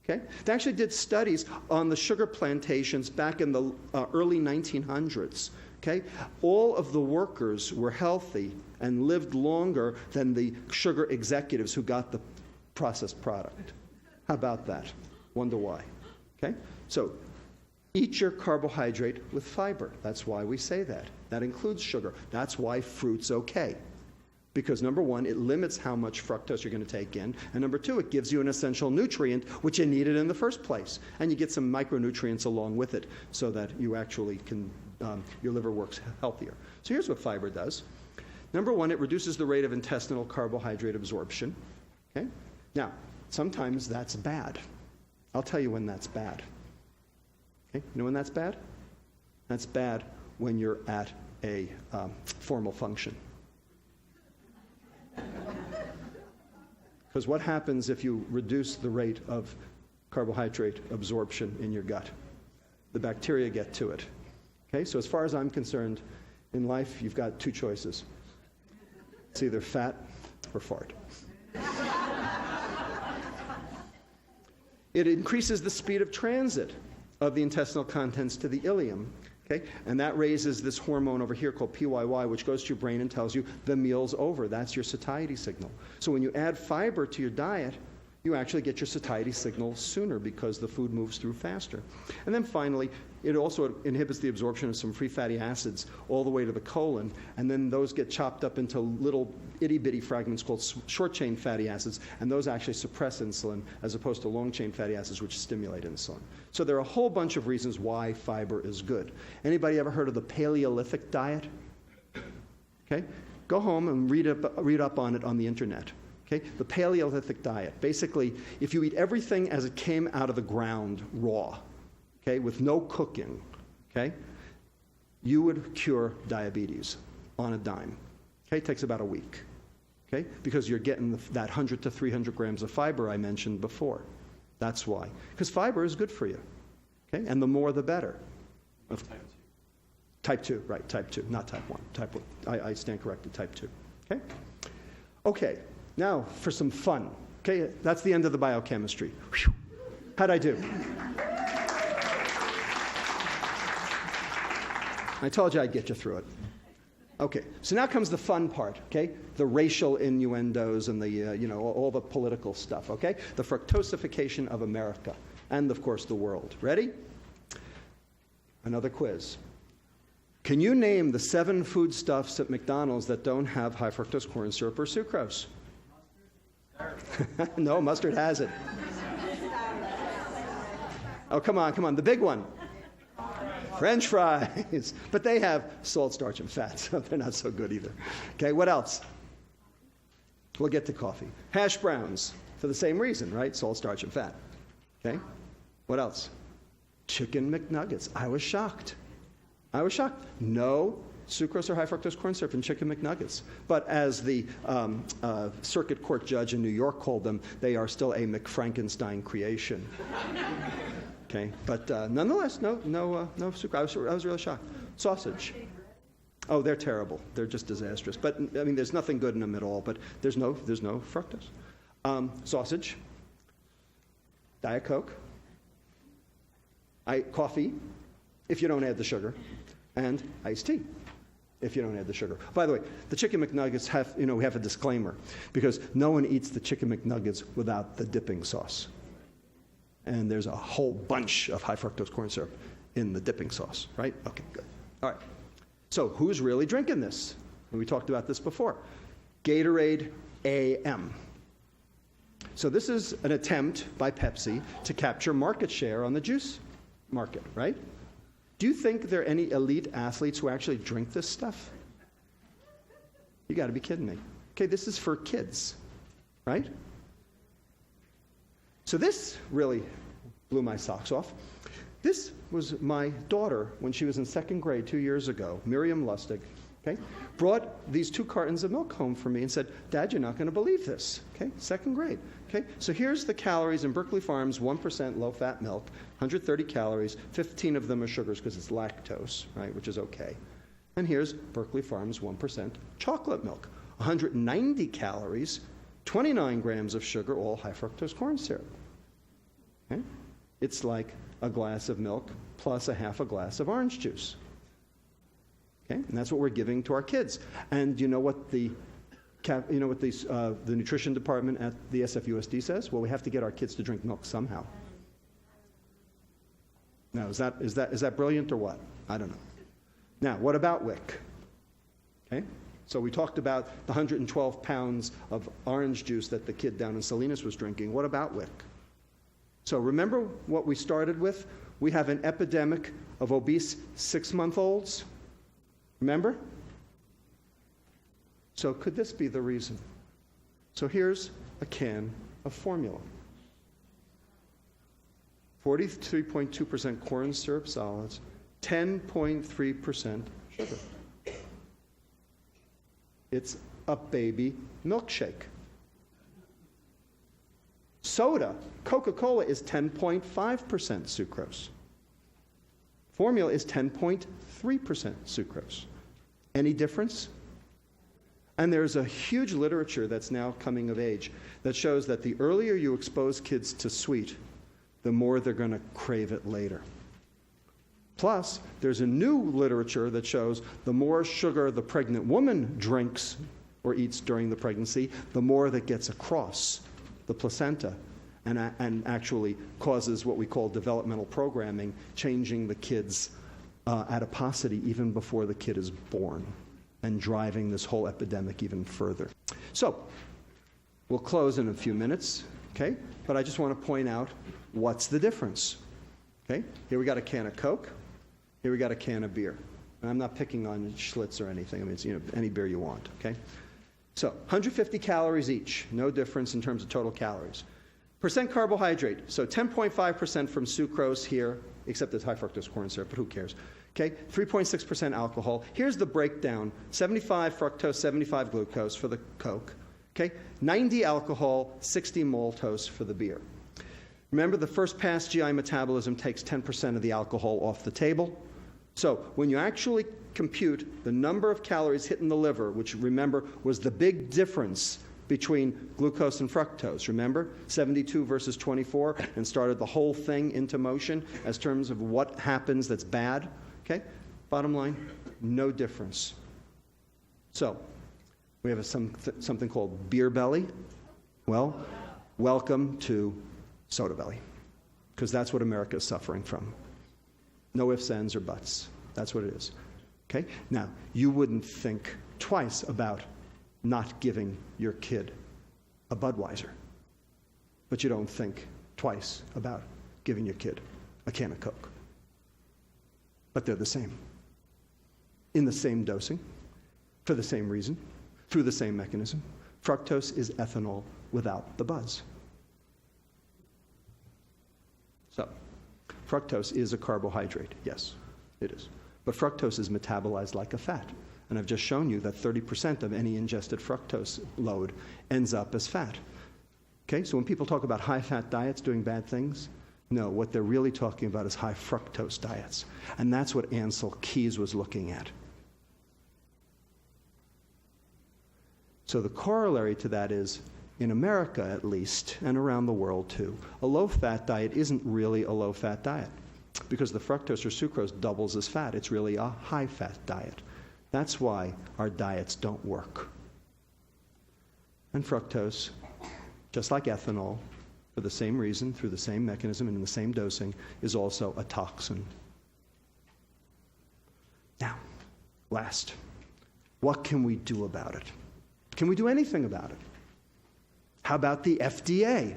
Okay? They actually did studies on the sugar plantations back in the early 1900s. Okay? All of the workers were healthy and lived longer than the sugar executives who got the processed product. How about that? Wonder why. Okay? So, eat your carbohydrate with fiber. That's why we say that. That includes sugar. That's why fruit's okay. Because number 1, it limits how much fructose you're going to take in. And number 2, it gives you an essential nutrient, which you needed in the first place. And you get some micronutrients along with it so that you actually can, your liver works healthier. So here's what fiber does. Number one, it reduces the rate of intestinal carbohydrate absorption. Okay? Now, sometimes that's bad. I'll tell you when that's bad. Okay? You know when that's bad? That's bad when you're at a formal function. Because what happens if you reduce the rate of carbohydrate absorption in your gut? The bacteria get to it. Okay? So as far as I'm concerned, in life, you've got two choices. It's either fat or fart. It increases the speed of transit of the intestinal contents to the ileum, okay? And that raises this hormone over here called PYY, which goes to your brain and tells you the meal's over. That's your satiety signal. So when you add fiber to your diet, you actually get your satiety signal sooner because the food moves through faster. And then finally, it also inhibits the absorption of some free fatty acids all the way to the colon, and then those get chopped up into little itty-bitty fragments called short-chain fatty acids, and those actually suppress insulin as opposed to long-chain fatty acids, which stimulate insulin. So there are a whole bunch of reasons why fiber is good. Anybody ever heard of the Paleolithic diet? Okay? Go home and read up on it on the internet. Okay? The Paleolithic diet. Basically, if you eat everything as it came out of the ground raw, okay, with no cooking, okay, you would cure diabetes on a dime. Okay? It takes about a week. Okay? Because you're getting that 100 to 300 grams of fiber I mentioned before. That's why. Because fiber is good for you. Okay? And the more the better. Type 2, right, type 2, not type 1. Type 1. I stand corrected, type 2. Okay? Okay. Now, for some fun. Okay, that's the end of the biochemistry. Whew. How'd I do? I told you I'd get you through it. Okay, so now comes the fun part, okay? The racial innuendos and the, all the political stuff, okay? The fructosification of America and, of course, the world. Ready? Another quiz. Can you name the 7 foodstuffs at McDonald's that don't have high fructose corn syrup or sucrose? No, mustard has it. Oh, come on, the big one. French fries. But they have salt, starch, and fat, so they're not so good either. Okay, what else? We'll get to coffee. Hash browns, for the same reason, right? Salt, starch, and fat. Okay, what else? Chicken McNuggets. I was shocked. No sucrose or high fructose corn syrup in chicken McNuggets. But as the circuit court judge in New York called them, they are still a McFrankenstein creation. Okay, but nonetheless, no sucrose. I was really shocked. Sausage. Oh, they're terrible. They're just disastrous. But I mean, there's nothing good in them at all. But there's no fructose. Sausage. Diet Coke. Coffee, if you don't add the sugar, and iced tea, if you don't add the sugar. By the way, the chicken McNuggets have a disclaimer, because no one eats the chicken McNuggets without the dipping sauce. And there's a whole bunch of high fructose corn syrup in the dipping sauce, right? Okay, good. All right. So who's really drinking this? We talked about this before. Gatorade AM. So this is an attempt by Pepsi to capture market share on the juice market, right? Do you think there are any elite athletes who actually drink this stuff? You got to be kidding me. Okay, this is for kids, right? So this really blew my socks off. This was my daughter when she was in 2nd grade 2 years ago, Miriam Lustig, okay? Brought these 2 cartons of milk home for me and said, Dad, you're not going to believe this, okay? 2nd grade, okay? So here's the calories in Berkeley Farms 1% low-fat milk, 130 calories, 15 of them are sugars because it's lactose, right, which is okay. And here's Berkeley Farms 1% chocolate milk, 190 calories, 29 grams of sugar, all high fructose corn syrup. Okay? It's like a glass of milk plus a half a glass of orange juice. Okay? And that's what we're giving to our kids. And you know what the nutrition department at the SFUSD says? Well, we have to get our kids to drink milk somehow. Now, is that brilliant or what? I don't know. Now, what about WIC? Okay? So we talked about the 112 pounds of orange juice that the kid down in Salinas was drinking. What about WIC? So remember what we started with? We have an epidemic of obese 6-month-olds. Remember? So could this be the reason? So here's a can of formula. 43.2% corn syrup solids, 10.3% sugar. It's a baby milkshake. Soda, Coca-Cola, is 10.5% sucrose. Formula is 10.3% sucrose. Any difference? And there's a huge literature that's now coming of age that shows that the earlier you expose kids to sweet, the more they're going to crave it later. Plus, there's a new literature that shows the more sugar the pregnant woman drinks or eats during the pregnancy, the more that gets across the placenta and actually causes what we call developmental programming, changing the kid's adiposity even before the kid is born and driving this whole epidemic even further. So, we'll close in a few minutes, okay? But I just want to point out what's the difference, okay? Here we got a can of Coke. Here we got a can of beer. And I'm not picking on Schlitz or anything. I mean, it's, any beer you want, okay? So 150 calories each. No difference in terms of total calories. Percent carbohydrate. So 10.5% from sucrose here, except it's high fructose corn syrup, but who cares? Okay, 3.6% alcohol. Here's the breakdown. 75 fructose, 75 glucose for the Coke. Okay, 90 alcohol, 60 maltose for the beer. Remember, the first pass GI metabolism takes 10% of the alcohol off the table. So when you actually compute the number of calories hitting the liver, which remember was the big difference between glucose and fructose, remember? 72 versus 24, and started the whole thing into motion as terms of what happens that's bad. Okay? Bottom line, no difference. So we have something called beer belly. Well, welcome to soda belly, because that's what America is suffering from. No ifs, ands, or buts. That's what it is. Okay? Now, you wouldn't think twice about not giving your kid a Budweiser, but you don't think twice about giving your kid a can of Coke. But they're the same. In the same dosing, for the same reason, through the same mechanism. Fructose is ethanol without the buzz. So, fructose is a carbohydrate. Yes, it is. But fructose is metabolized like a fat. And I've just shown you that 30% of any ingested fructose load ends up as fat. Okay, so when people talk about high-fat diets doing bad things, no, what they're really talking about is high fructose diets. And that's what Ansel Keys was looking at. So the corollary to that is, in America at least, and around the world too, a low-fat diet isn't really a low-fat diet, because the fructose or sucrose doubles as fat. It's really a high-fat diet. That's why our diets don't work. And fructose, just like ethanol, for the same reason, through the same mechanism, and in the same dosing, is also a toxin. Now, last, what can we do about it? Can we do anything about it? How about the FDA?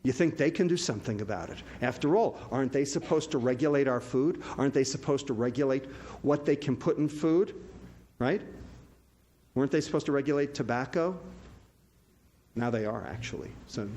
You think they can do something about it? After all, aren't they supposed to regulate our food? Aren't they supposed to regulate what they can put in food? Right? Weren't they supposed to regulate tobacco? Now they are, actually. So,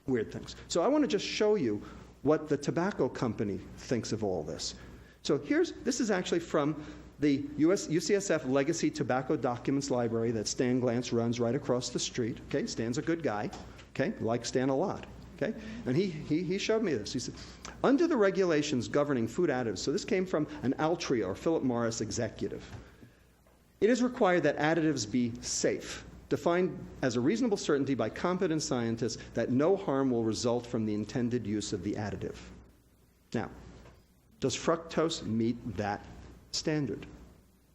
weird things. So I want to just show you what the tobacco company thinks of all this. So this is actually from the UCSF Legacy Tobacco Documents Library that Stan Glantz runs right across the street. Okay, Stan's a good guy. Okay, like Stan a lot. Okay, and he showed me this. He said, under the regulations governing food additives, so this came from an Altria or Philip Morris executive, it is required that additives be safe, defined as a reasonable certainty by competent scientists that no harm will result from the intended use of the additive. Now, does fructose meet that standard?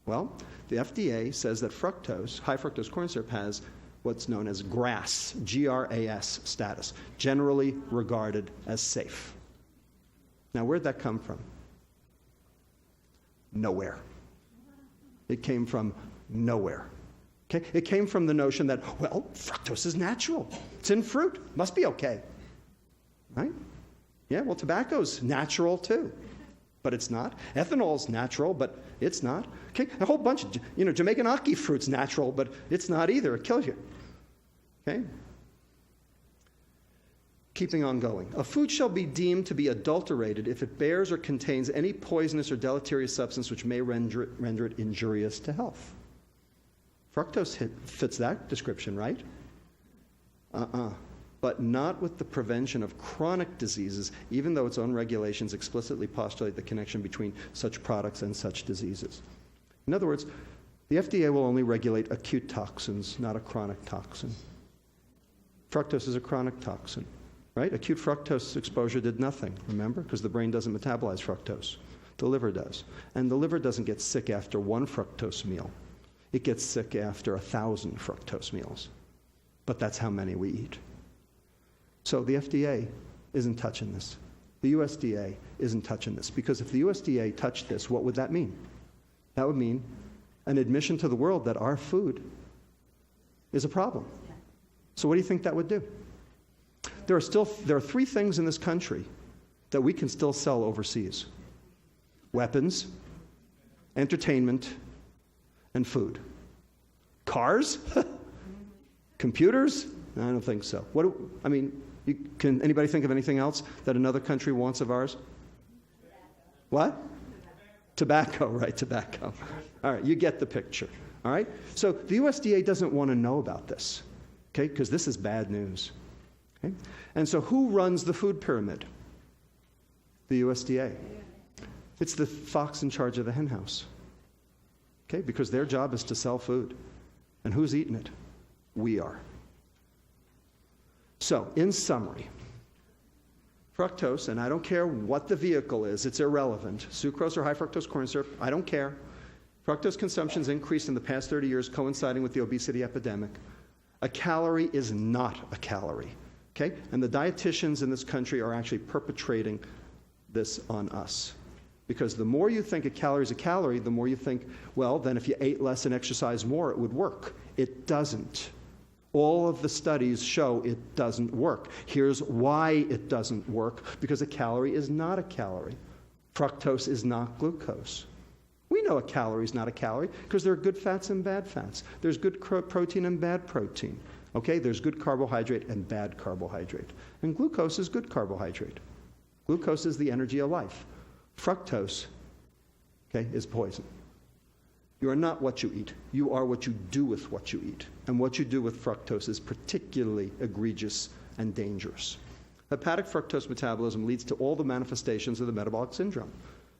Well, the FDA says that fructose, high fructose corn syrup, has what's known as GRAS, G-R-A-S status, generally regarded as safe. Now, where'd that come from? Nowhere. It came from nowhere. Okay? It came from the notion that, well, fructose is natural. It's in fruit. Must be okay. Right? Yeah, well, tobacco's natural too. but it's not. Ethanol's natural, but it's not. Okay, a whole bunch of, Jamaican ackee fruit's natural, but it's not either. It kills you. Okay? Keeping on going. A food shall be deemed to be adulterated if it bears or contains any poisonous or deleterious substance which may render it injurious to health. Fructose fits that description, right? But not with the prevention of chronic diseases, even though its own regulations explicitly postulate the connection between such products and such diseases. In other words, the FDA will only regulate acute toxins, not a chronic toxin. Fructose is a chronic toxin, right? Acute fructose exposure did nothing, remember? Because the brain doesn't metabolize fructose. The liver does. And the liver doesn't get sick after one fructose meal. It gets sick after 1,000 fructose meals. But that's how many we eat. So the FDA isn't touching this. The USDA isn't touching this. Because if the USDA touched this, what would that mean? That would mean an admission to the world that our food is a problem. So what do you think that would do? There are 3 things in this country that we can still sell overseas. Weapons, entertainment, and food. Cars? Computers? I don't think so. Can anybody think of anything else that another country wants of ours? What? Tobacco, right, tobacco. All right, you get the picture. All right? So the USDA doesn't want to know about this, okay, because this is bad news. Okay? And so who runs the food pyramid? The USDA. It's the fox in charge of the hen house. Okay, because their job is to sell food. And who's eating it? We are. So, in summary, fructose, and I don't care what the vehicle is, it's irrelevant. Sucrose or high fructose corn syrup, I don't care. Fructose consumption's increased in the past 30 years, coinciding with the obesity epidemic. A calorie is not a calorie. Okay? And the dietitians in this country are actually perpetrating this on us. Because the more you think a calorie is a calorie, the more you think, well, then if you ate less and exercised more, it would work. It doesn't. All of the studies show it doesn't work. Here's why it doesn't work. Because a calorie is not a calorie. Fructose is not glucose. We know a calorie is not a calorie because there are good fats and bad fats. There's good protein and bad protein. Okay, there's good carbohydrate and bad carbohydrate. And glucose is good carbohydrate. Glucose is the energy of life. Fructose, okay, is poison. You are not what you eat. You are what you do with what you eat. And what you do with fructose is particularly egregious and dangerous. Hepatic fructose metabolism leads to all the manifestations of the metabolic syndrome.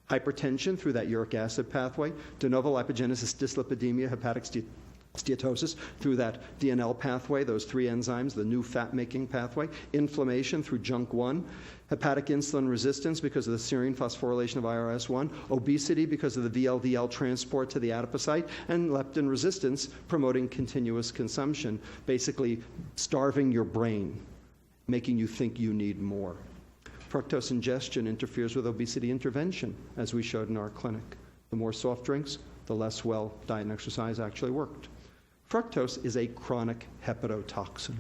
Hypertension through that uric acid pathway, de novo lipogenesis, dyslipidemia, hepatic steatosis through that DNL pathway, those 3 enzymes, the new fat-making pathway, inflammation through JNK1, hepatic insulin resistance because of the serine phosphorylation of IRS1, obesity because of the VLDL transport to the adipocyte, and leptin resistance promoting continuous consumption, basically starving your brain, making you think you need more. Fructose ingestion interferes with obesity intervention, as we showed in our clinic. The more soft drinks, the less well diet and exercise actually worked. Fructose is a chronic hepatotoxin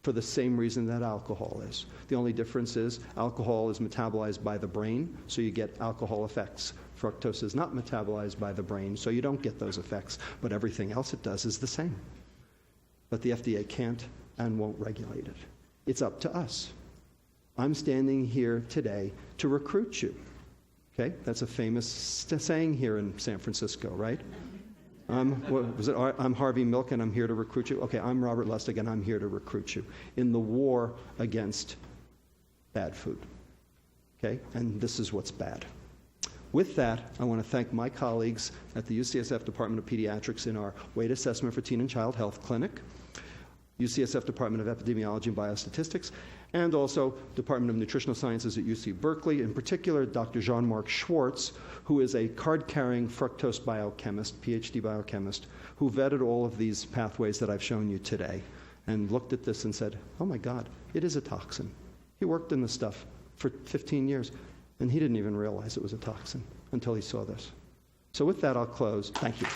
for the same reason that alcohol is. The only difference is alcohol is metabolized by the brain, so you get alcohol effects. Fructose is not metabolized by the brain, so you don't get those effects, but everything else it does is the same. But the FDA can't and won't regulate it. It's up to us. I'm standing here today to recruit you. Okay? That's a famous saying here in San Francisco, right? I'm Harvey Milk and I'm here to recruit you. Okay, I'm Robert Lustig and I'm here to recruit you in the war against bad food. Okay? And this is what's bad. With that, I want to thank my colleagues at the UCSF Department of Pediatrics in our Weight Assessment for Teen and Child Health Clinic, UCSF Department of Epidemiology and Biostatistics, and also Department of Nutritional Sciences at UC Berkeley, in particular Dr. Jean-Marc Schwartz, who is a card-carrying fructose biochemist, PhD biochemist, who vetted all of these pathways that I've shown you today and looked at this and said, oh my God, it is a toxin. He worked in this stuff for 15 years, and he didn't even realize it was a toxin until he saw this. So with that, I'll close. Thank you.